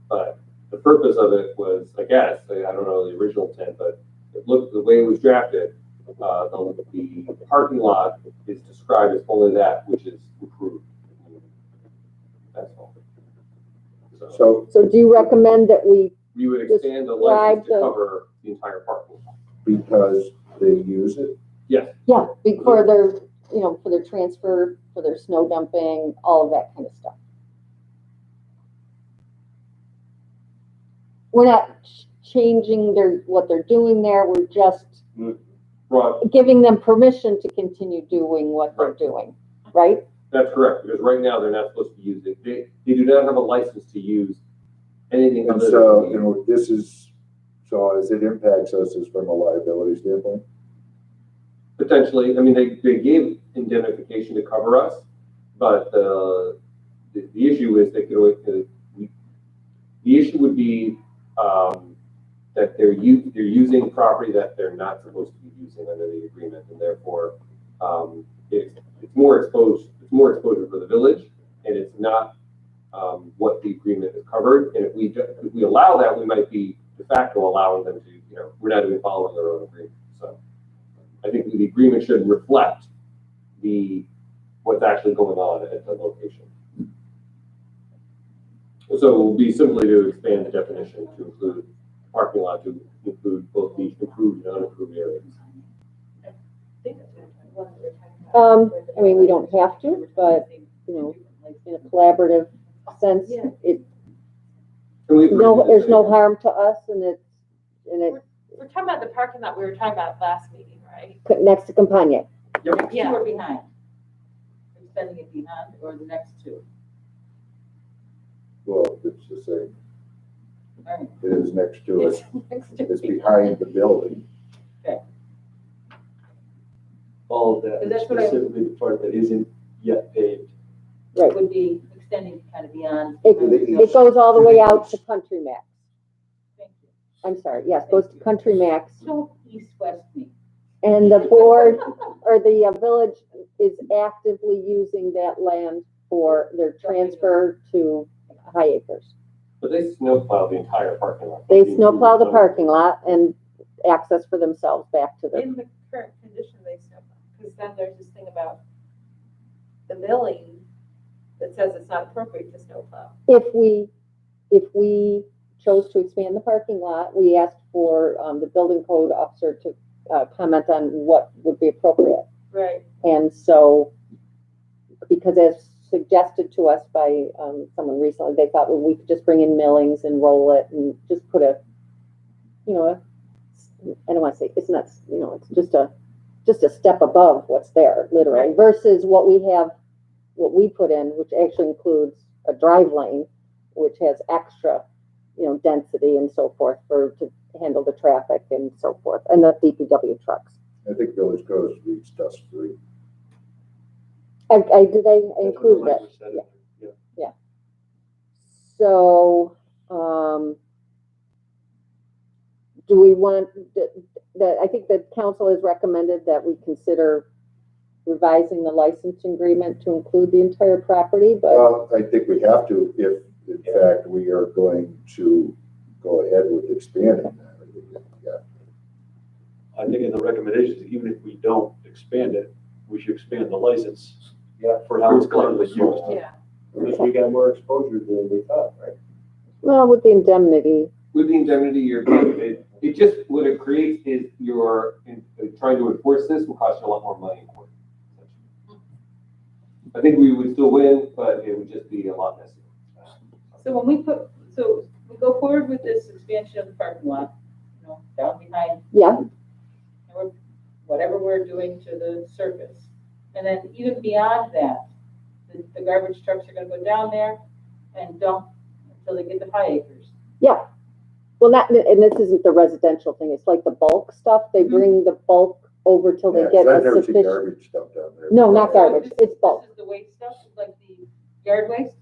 But the purpose of it was, I guess, I don't know the original intent, but it looked, the way it was drafted, the parking lot is described as only that which is improved. That's all. So So So do you recommend that we, we would expand the license to Describe the- cover the entire parking lot. because they use it, Yes, for their, for their transfer, for their snow dumping, all of that kind of stuff? We're not changing what they're doing there, we're just Rod, giving them permission to continue doing what they're doing, right? that's correct, because right now they're not supposed to use it. They do not have a license to use anything and other so, than. this is, so as it impacts us is from a liability standpoint. Potentially, I mean, they gave indemnification to cover us, but the issue is they could always, the issue would be that they're using property that they're not supposed to be using under the agreement, and therefore it's more exposure for the village, and it's not what the agreement is covered. And if we allow that, we might be de facto allowing them to, we're not even following their own agreement. So I think the agreement should reflect what's actually going on at the location. So it will be simply to expand the definition to include parking lot, to include both the improved and unimproved approved area. I think that's what we were talking about. I mean, we don't have to, but, you know, in a collaborative sense, Yeah. it, Can we put it no, in there's no the- harm to us, and We're talking about the parking lot we were talking about last meeting, right? next to Campagna. Next Yeah. two or behind? Extending it behind or the next two? Well, it's the same. All right. It is next to it. Next to It's behind the building. All of that, But that's what I- specifically the part that isn't yet paved. Right. Would be extending kind of beyond. It goes all the way out to Country Max. Thank you. I'm sorry, yes, goes to Country Max. So east-west me. And the board or the village is actively using that land for their transfer to High Acres. But they snowplow the entire parking lot. They snowplow the parking lot and access for themselves back to the, In the current condition, they snowplow, because then there's this thing about the milling that says it's not appropriate to snowplow. if we chose to expand the parking lot, we asked for, the building code officer to, comment on what would be appropriate. Right. And so, because as suggested to us by someone recently, they thought, well, we could just bring in millings and roll it and just put a, you know, I don't want to say, it's not, you know, it's just a step above what's there, literally, Right. versus what we put in, which actually includes a drive lane, which has extra, you know, density and so forth to handle the traffic and so forth, and the DPW trucks. I think village code reads dust free. I did I That's what the include that? language said. Yeah. So, do we want, I think the council has recommended that we consider revising the licensing agreement to include the entire property, but, Well, I think we have to if, in fact, we are going to go ahead with expanding that. Yeah. I think in the recommendations, even if we don't expand it, we should expand the license. For how it's currently used. Yeah. Because we got more exposure than we thought, right? well, with the indemnity, With the indemnity, it just, what it creates is trying to enforce this will cost you a lot more money in court. I think we would still win, but it would just be a lot messier. So when we go forward with this expansion of the parking lot, you know, down behind, yeah, whatever we're doing to the surface. And then even beyond that, the garbage trucks are gonna go down there and dump until they get to High Acres. yeah. Well, and this isn't the residential thing, it's like the bulk stuff, they bring the bulk over till they Yeah, get 'cause I've a never seen sufficient. garbage dumped down there. No, not garbage, it's bulk. This is the waste stuff, like the yard waste?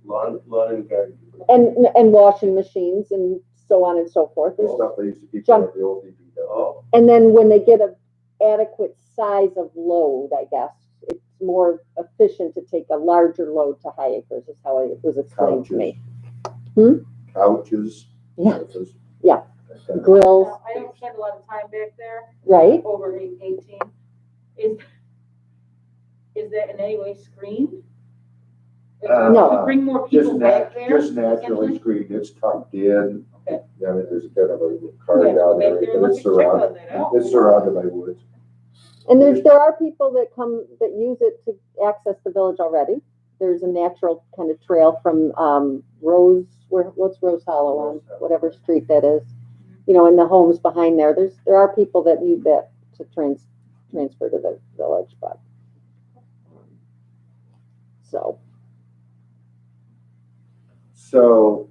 Lawn and garden. And washing machines and so on and so forth. The stuff they used to keep Junk. at the old DPW. Oh, And then when they get a adequate size of load, I guess, it's more efficient to take a larger load to High Acres, is how it was explained to me. Couches. Yeah. sofas, Yeah. that kind of- Grills, Now, I don't spend a lot of time back there, right? over 18. Is that in any way screened? No. To bring more Just people back there? just naturally screened, it's tucked in. Okay. I mean, there's kind of a car Yeah, down back there, there, but it's check surrounded, on that out. it's surrounded by woods. And there are people that use it to access the village already. There's a natural kind of trail from, what's Rose Hollow on, whatever street that is. You know, in the homes behind there, there are people that use that to transfer to the village, but. So, So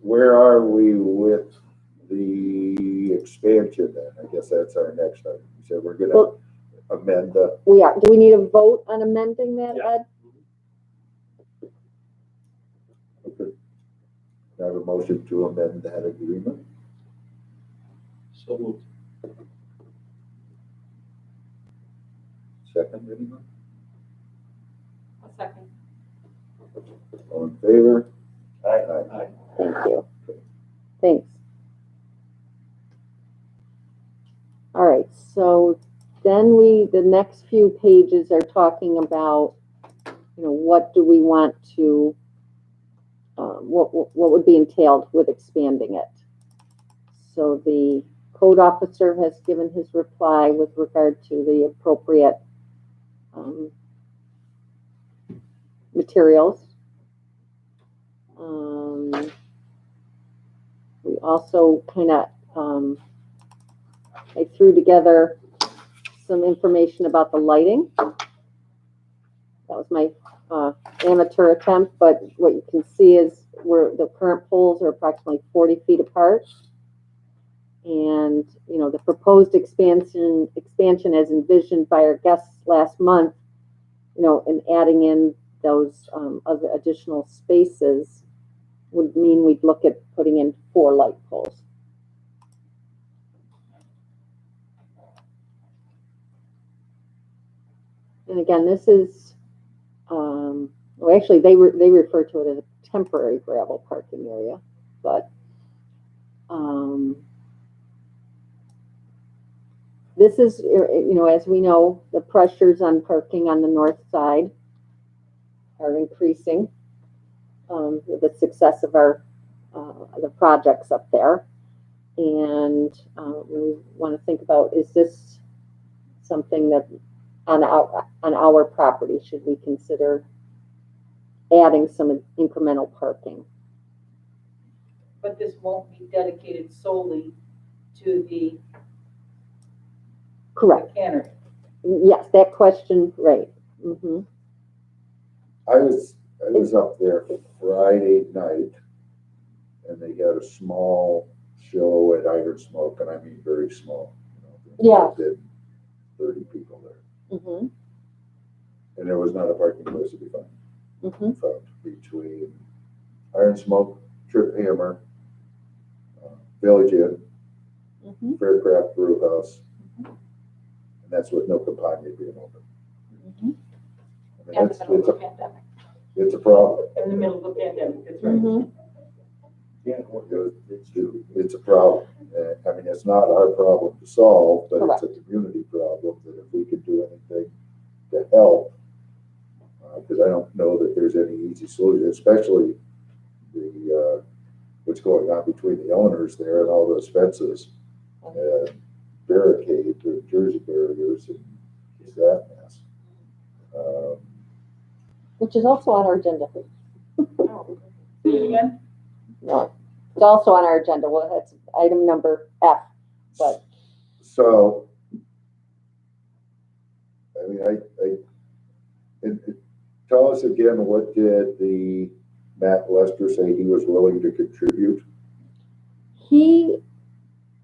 where are we with the expansion then? I guess that's our next item. You said we're gonna Well- amend the, do we need a vote on amending that, Yeah. Ed? okay. I have a motion to amend that agreement. So moved. Second, anyone? A second. All in favor? Aye. Thank you. Thanks. All right, so then the next few pages are talking about, you know, what do we want to, what would be entailed with expanding it? So the code officer has given his reply with regard to the appropriate materials. We also kind of, I threw together some information about the lighting. That was my amateur attempt, but what you can see is where the current poles are approximately 40 feet apart. And, you know, the proposed expansion as envisioned by our guests last month, you know, and adding in those other additional spaces would mean we'd look at putting in 4 light poles. And again, this is, well, actually, they refer to it as a temporary gravel parking area, but this is, you know, as we know, the pressures on parking on the north side are increasing with the success of our the projects up there, and we want to think about, is this something that on our property should we consider adding some incremental parking? But this won't be dedicated solely to the Correct. cannery. Yes, that question, right. Mm-hmm. I was up there Friday night, and they had a small show at Iron Smoke, and I mean very small. You know, Yeah. 30 people there, Mm-hmm. and there was not a parking place to be found. Mm-hmm. Found between Iron Smoke, Trip Hammer, Village Inn, Mm-hmm. Faircraft Brew House, and that's with no Campagna being open. Mm-hmm. I mean, In the middle of the pandemic. it's a problem. In the middle of the pandemic, that's right. Mm-hmm. It's a problem. I mean, it's not our problem to solve, but Correct. it's a community problem that if we could do anything to help, because I don't know that there's any easy solution, especially the what's going on between the owners there and all those fences and barricades or Jersey barriers and that mess. Which is also on our agenda. Oh, say it again? No, it's also on our agenda. Well, that's item number F. But So, I mean, and tell us again, what did the Matt Lester say he was willing to contribute? he,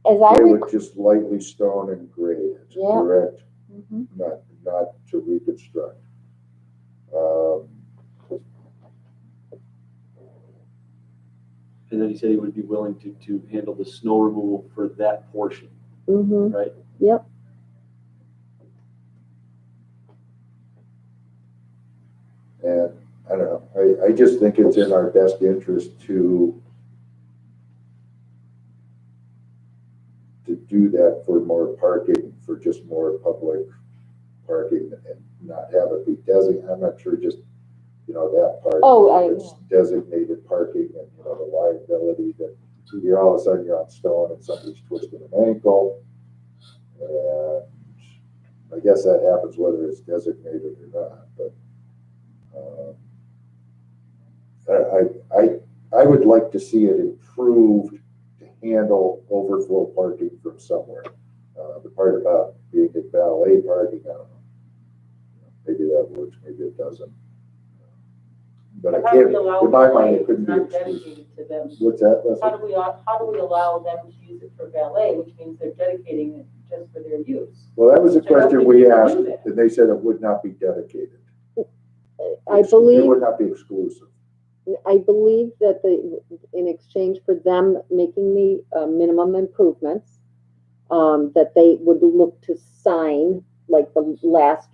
as I They recall, would just lightly stone and grade it, Yeah. correct? mm-hmm. Not to reconstruct. And then he said he would be willing to handle the snow removal for that portion, Mm-hmm. right? Yep. And I don't know, I just think it's in our best interest to do that for more parking, for just more public parking, and not have it be designated. I'm not sure just, you know, that part. It's designated parking and, you know, the liability that you're all of a sudden you're on stone and somebody's twisting an ankle. And I guess that happens whether it's designated or not, but I would like to see it improved to handle overflow parking from somewhere. The part about being at valet parking, I don't know. Maybe that works, maybe it doesn't. But I How do can't, we allow in my valet mind, if it couldn't it's be not exclusive. dedicated to them? What's that, Leslie? How do we allow them to use it for valet, which means they're dedicating it just for their use? Well, that was a So I don't question think we we can asked, do that. and they said it would not be dedicated. I It believe would not be exclusive. that in exchange for them making the minimum improvements, that they would look to sign like the last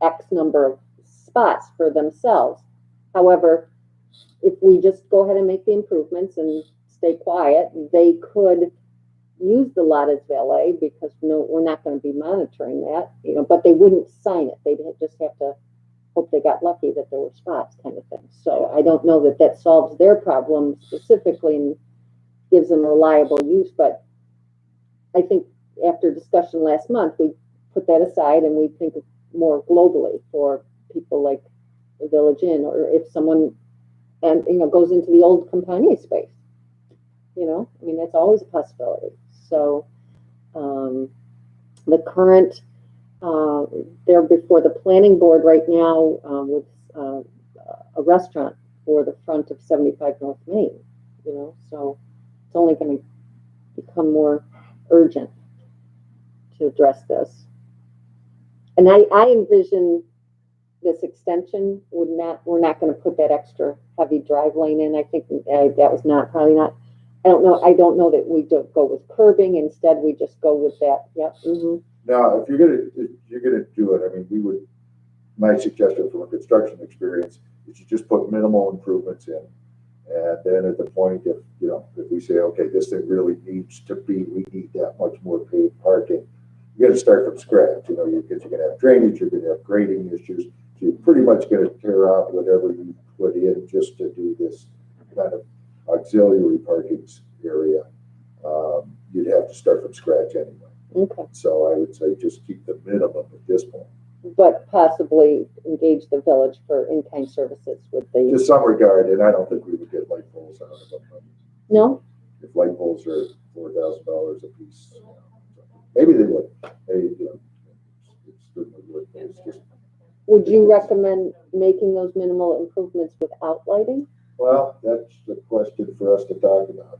X number of spots for themselves. However, if we just go ahead and make the improvements and stay quiet, they could use the lot as valet because we're not going to be monitoring that, you know, but they wouldn't sign it. They'd just have to hope they got lucky that there were spots, kind of thing. So I don't know that solves their problem specifically and gives them reliable use, but I think after discussion last month, we put that aside and we think more globally for people like the Village Inn, or if someone, and, goes into the old Campania space. I mean, that's always a possibility. So, the current, they're before the planning board right now, with, a restaurant for the front of 75 North Main, so it's only going to become more urgent to address this. And I envision this extension we're not going to put that extra heavy drive lane in. I think that was probably not, I don't know that we don't go with curbing. Instead, we just go with that. Yep. Mm-hmm. Now, if you're gonna do it, I mean, my suggestion from a construction experience is you just put minimal improvements in. And then at the point, if we say, okay, this thing really needs to be, we need that much more paved parking, you gotta start from scratch, because you're gonna have drainage, you're gonna have grading issues. So you're pretty much gonna tear out whatever you put in just to do this kind of auxiliary parking area. You'd have to start from scratch anyway. Okay. So I would say just keep the minimum at this point. But possibly engage the village for in-kind services with To the, some regard, and I don't think we would get light poles out of them. no? If light poles are $4,000 a piece, maybe they would. It's certainly would. It's just, Would you recommend making those minimal improvements without lighting? well, that's the question for us to talk about.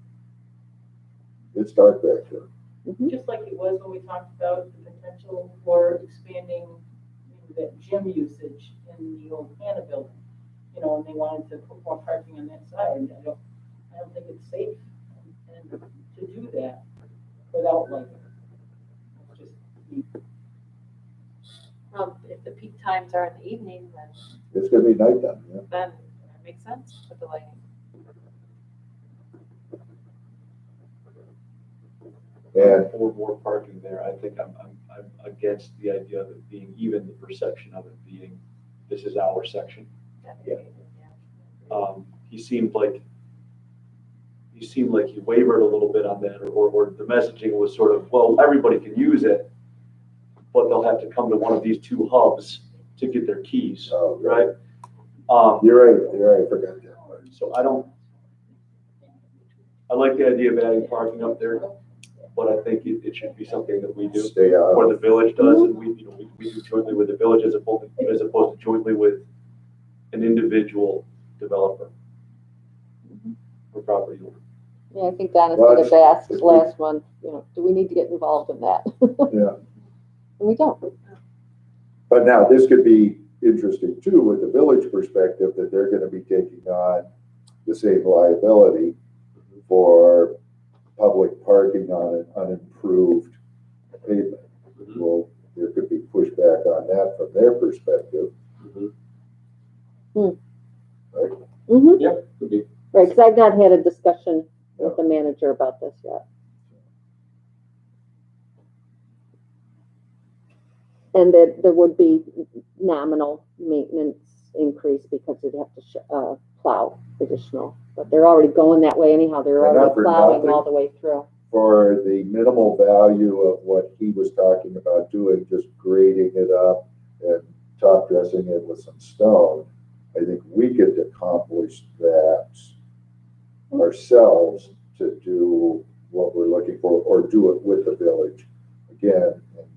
It's dark back there. Just like it was when we talked about the potential for expanding that gym usage in the old Hannah building. And they wanted to put more parking on that side. I don't think it's safe and to do that without lighting. It's just me. If the peak times are in the evening, then It's gonna be nighttime, yeah. then it makes sense with the lighting. And For more parking there, I think I'm against the idea of it being, even the perception of it being, this is our section. Yeah. He seemed like he wavered a little bit on that, or the messaging was sort of, well, everybody can use it, but they'll have to come to one of these two hubs to get their keys, Oh, right? you're right, I forgot that part. So I like the idea of adding parking up there, but I think it should be something that we do, Stay out. or the village does, and we do jointly with the village as opposed to jointly with an individual developer or property owner. Yeah, I think Donna Well, said it best if we- last month, do we need to get involved in that? Yeah. And we don't. But now this could be interesting too, with the village perspective, that they're gonna be taking on the same liability for public parking on an unimproved pavement. Well, there could be pushback on that from their perspective. Mm-hmm. Yeah, could be. Right, because I've not had a discussion with the manager about this yet. And that there would be nominal maintenance increase because you'd have to plow additional. But they're already going that way anyhow. They're And not already for plowing nothing. all the way through. For the minimal value of what he was talking about doing, just grading it up and top dressing it with some stone, I think we could accomplish that ourselves to do what we're looking for, or do it with the village. Again, and,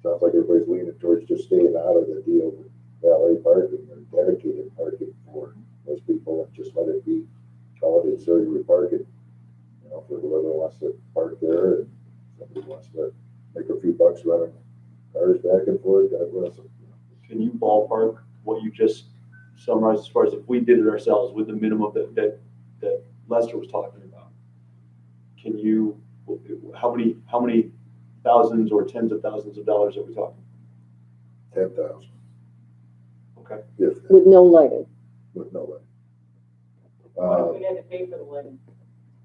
sounds like everybody's leaning towards just staying out of the deal with valet parking or dedicated parking for most people, and just let it be, call it auxiliary parking. For whoever wants to park there, and somebody wants to make a few bucks running cars back and forth, God bless them. Can you ballpark what you just summarized as far as if we did it ourselves with the minimum that Lester was talking about? Can you, how many thousands or tens of thousands of dollars are we talking? 10,000. Okay. If With no lighting. with no light. What if we had to pay for the lighting?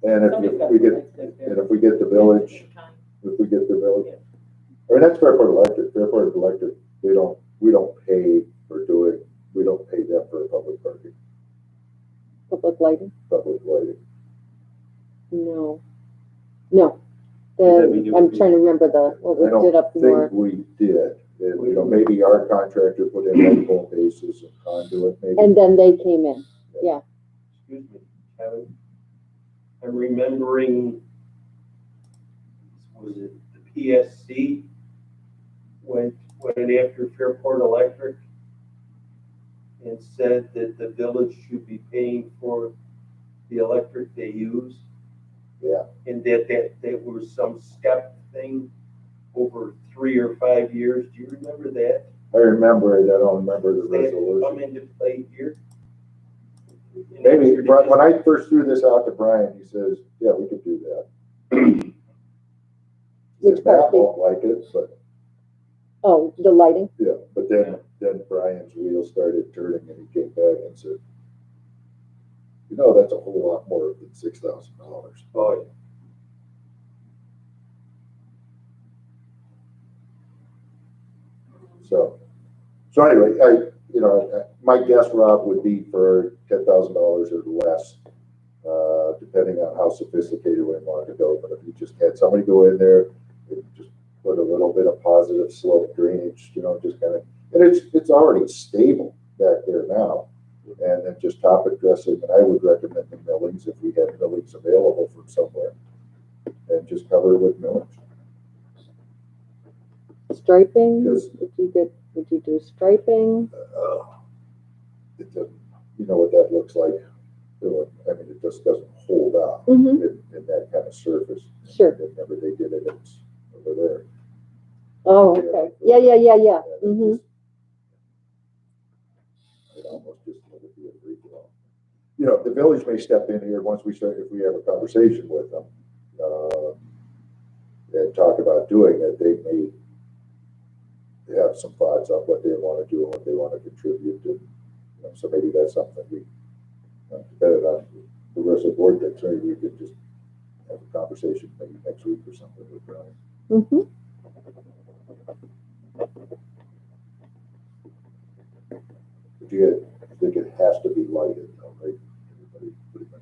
And Somebody's if got we to get, put lights there. and if we get the village, or that's Fairport Electric. Fairport Electric, we don't pay them for public parking, Public lighting? public lighting. No. No. that mean you I'm would be- trying to remember what we I don't did up north. think we did. And, you know, maybe our contractor put in light pole bases and conduit, maybe. And then they came in. Excuse me, Kevin. I'm remembering, was it the PSC went after Fairport Electric and said that the village should be paying for the electric they use? Yeah. And that was some step thing over 3 or 5 years. Do you remember that? I remember it, I don't remember the Does that resolution. come into play here? Maybe, when I first threw this out to Brian, he says, yeah, we could do that. Which Matt part? won't like it, but, Oh, the lighting? yeah, but then Brian's wheels started turning and he came back and said, you know, that's a whole lot more than $6,000. Oh, yeah. So anyway, my guess, Rob, would be for $10,000 or less, depending on how sophisticated we want to go. But if you just had somebody go in there and just put a little bit of positive slope drainage, just kind of, and it's already stable back there now. And then just top it dressing, and I would recommend the millings if we had millings available from somewhere, and just cover it with millings. Striping? Yes. Would you do striping? It doesn't, you know what that looks like. I mean, it just doesn't hold out Mm-hmm. in that kind of surface. Sure. Whenever they did it, it's over there. Oh, okay. Yeah. Mm-hmm. It almost just would be a free flow. The village may step in here once if we have a conversation with them, and talk about doing it. They may have some thoughts on what they want to do and what they want to contribute to. So maybe that's something we, depending on the rest of the board thinks, maybe we could just have a conversation maybe next week or something with Brian. Mm-hmm. But I think it has to be lighted, though, right? Everybody pretty much.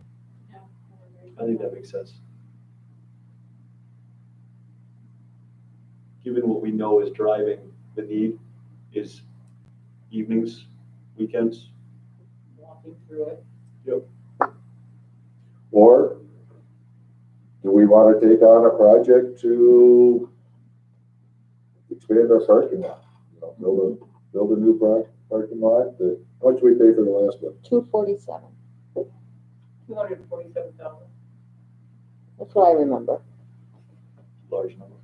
I think that makes sense. Given what we know is driving the need is evenings, weekends. Walking through it. Or do we want to take on a project to expand our parking lot? Build a new parking lot. How much did we pay for the last one? $247. 247,000. That's what I remember. Large number.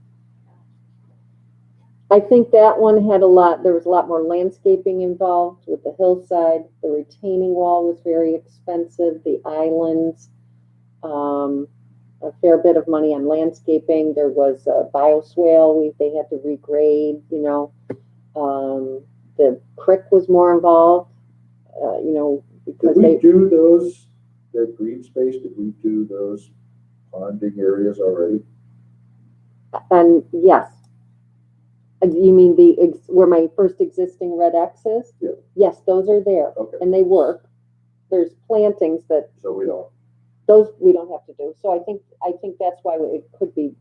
I think that one had there was a lot more landscaping involved with the hillside. The retaining wall was very expensive. The islands, a fair bit of money on landscaping. There was a bioswale they had to regrade, the creek was more involved, because Did we do those, that green space, did we do those ponding areas already? and yes. You mean where my first existing red X is? Yeah. Yes, those are there, Okay, and they work. There's plantings so we don't. those we don't have to do. So I think that's why it could be,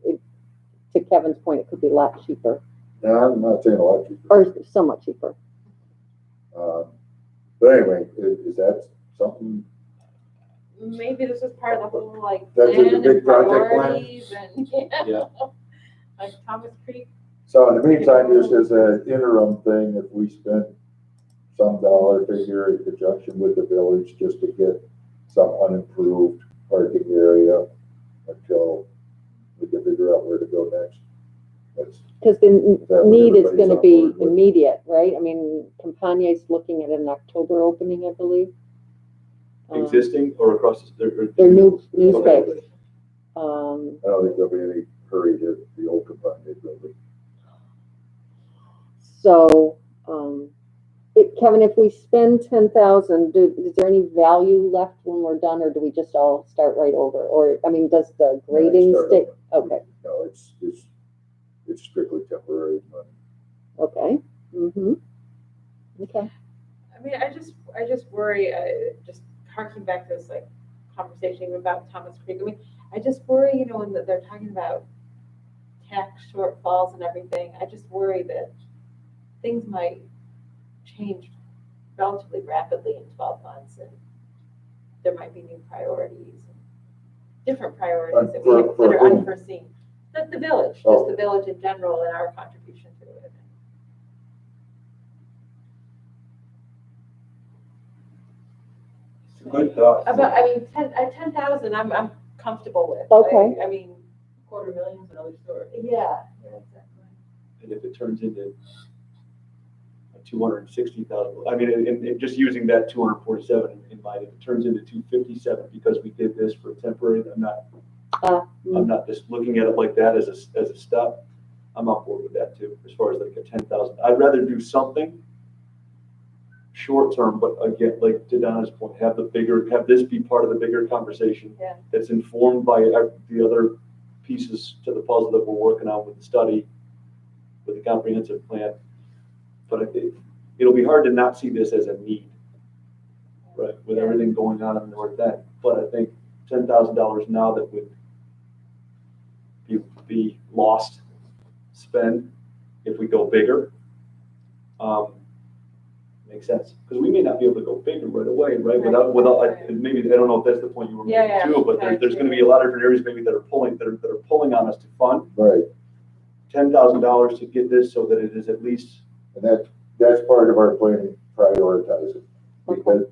to Kevin's point, it could be a lot cheaper, No, I'm not saying a lot cheaper. or somewhat cheaper. But anyway, is that something? Maybe this is part of the whole That's in the plan big and project plan? priorities and, Yeah. like Thomas Creek. So in the meantime, just as an interim thing, if we spend some dollar figure in conjunction with the village just to get some unimproved parking area until we can figure out where to go next. Because the That way need is everybody's going to on be board with it. immediate, right? I mean, Campagne's looking at an October opening, I believe. Existing or across Their new Okay. space. I don't think there'll be any hurry to the old combined building. So, Kevin, if we spend 10,000, is there any value left when we're done, or do we just all start right over? Or, I mean, does the grading start stay? over. Okay, No, it's strictly temporary money. okay. Mm-hmm. Okay. I mean, I just worry, just harking back to this conversation even about Thomas Creek. I mean, I just worry, when they're talking about tax shortfalls and everything, I just worry that things might change relatively rapidly in 12 months, and there might be new priorities, different priorities that For that are whom? unforeseen. The village, Oh. just the village in general and our contribution to it. It's a good thought. About, I mean, 10,000, I'm comfortable with. Okay. I mean, $250,000 another story. yeah, exactly. And if it turns into 260,000, I mean, and just using that 247 in mind, if it turns into 257 because we did this for temporary, I'm not just looking at it like that as a step. I'm on board with that too, as far as like a 10,000. I'd rather do something short term, but again, like to Donna's point, have this be part of the bigger conversation. Yeah. That's informed by the other pieces to the puzzle that we're working on with the study, with the comprehensive plan. But it'll be hard to not see this as a need, right? With everything going on in the north end. But I think $10,000 now that would be lost spend if we go bigger, makes sense. Because we may not be able to go bigger right away, right? Without maybe, I don't know if that's the point you were making too, but there's going to be a lot of different areas maybe that are pulling on us to fund. Right, $10,000 to get this so that it is at least. and that's part of our planning, prioritizing.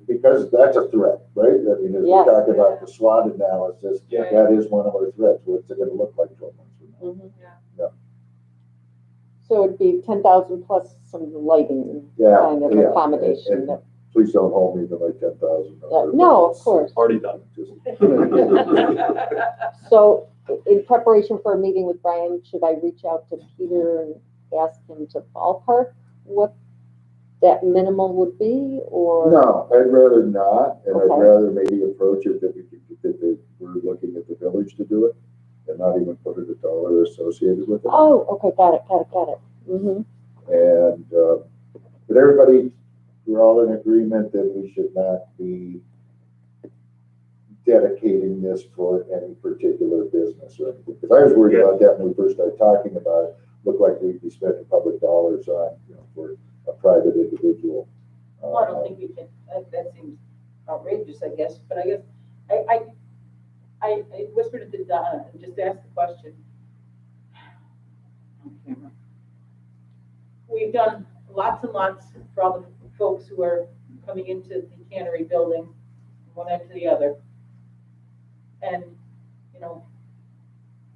Because that's a threat, right? I mean, as we Yes. talk about the SWOT analysis, Yeah. that is one of our threats. What's it gonna look like 12 months from now? So it'd be 10,000 plus some lighting Yeah, kind of yeah. accommodation. And please don't hold me to like 10,000. No, of course. Already done. So in preparation for a meeting with Brian, should I reach out to Peter and ask him to ballpark what that minimal would be, or? No, I'd rather not, and I'd Okay. rather maybe approach it that we're looking at the village to do it, and not even put a dollar associated with it. Oh, okay, got it. Mm-hmm. And, but everybody, we're all in agreement that we should not be dedicating this for any particular business or anything. Because I was worried about that when we first started talking about it. Looked like we'd be spending public dollars on, for a private individual. Well, I don't think we can, that seems outrageous, I guess, but I guess, I whispered it to Donna and just asked the question. On camera. We've done lots and lots for all the folks who are coming into the cannery building, one end to the other. And,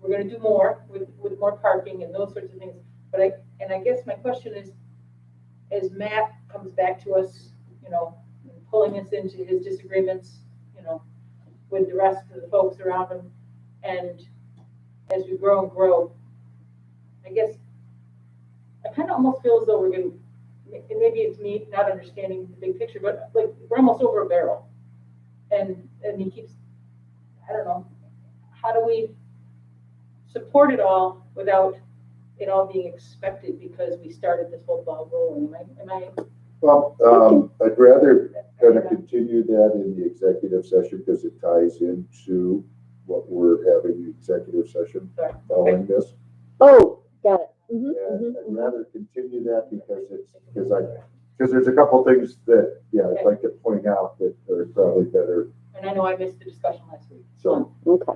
we're gonna do more with more parking and those sorts of things. But I guess my question is, as Matt comes back to us, pulling us into his disagreements, with the rest of the folks around him, and as we grow and grow, I guess I kind of almost feel as though we're going, and maybe it's me not understanding the big picture, but like we're almost over a barrel, and he keeps, I don't know, how do we support it all without it all being expected because we started this whole ball rolling? Am I? Well, I'd rather kind of continue that in the executive session because it ties into what we're having the executive session Sorry. following this. Oh, got it. Mm-hmm, And I'd rather continue that because there's a couple things that, I'd like to point out that are probably better. And I know I missed the discussion last week. So, Okay.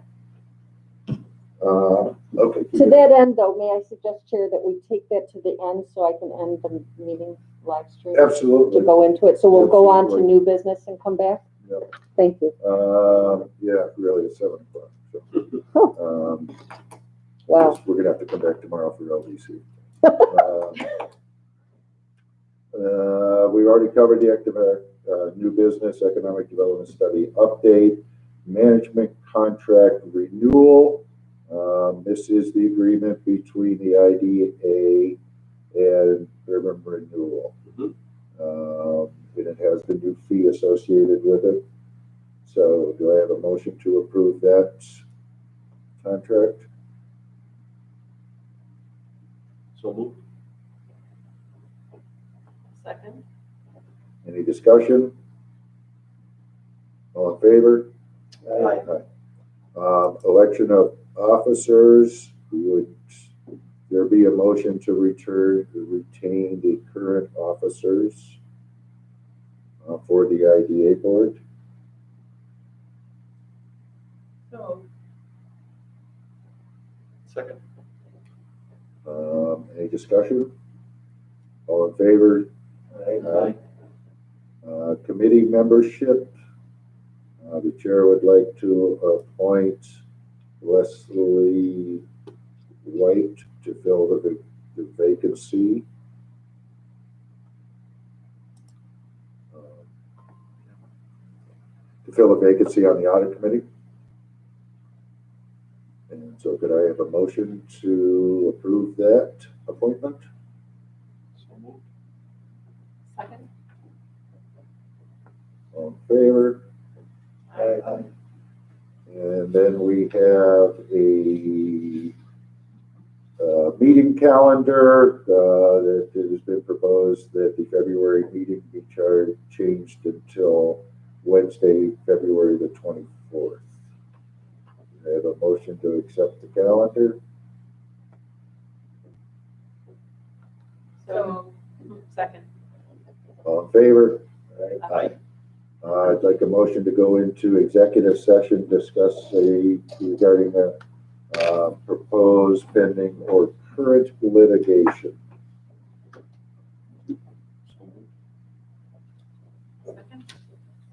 Okay. To that end, though, may I suggest, Chair, that we take that to the end so I can end the meeting live stream? Absolutely. To go into it. So we'll go on to Absolutely. new business and come back? Yep. Thank you. Yeah, really, it's 7 o'clock. So, Wow. we're gonna have to come back tomorrow for LDC. We've already covered the active, new business, economic development study update, management contract renewal. This is the agreement between the IDA and Urban Renewal. And it has the new fee associated with it. So do I have a motion to approve that contract? So moved. Second. Any discussion? All in favor? Aye. Election of officers, we would there be a motion to retain the current officers for the IDA board? So, Second. Any discussion? All in favor? Aye. Committee membership. The chair would like to appoint Leslie White to fill the vacancy. To fill a vacancy on the audit committee. And so could I have a motion to approve that appointment? Second. All in favor? Aye. And then we have a meeting calendar that it has been proposed that the February meeting be changed until Wednesday, February the 24th. I have a motion to accept the calendar. So, second. All in favor? Aye. I'd like a motion to go into executive session, regarding a proposed pending or current litigation. Second.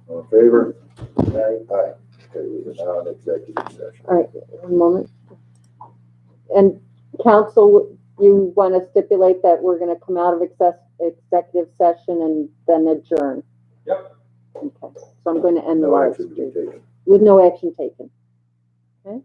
All in favor? Aye. Okay, we are now in executive session. All right, one moment. And council, you want to stipulate that we're going to come out of executive session and then adjourn? Yep. Okay, so I'm going to end the No live action to be stream taken. with no action taken. Okay?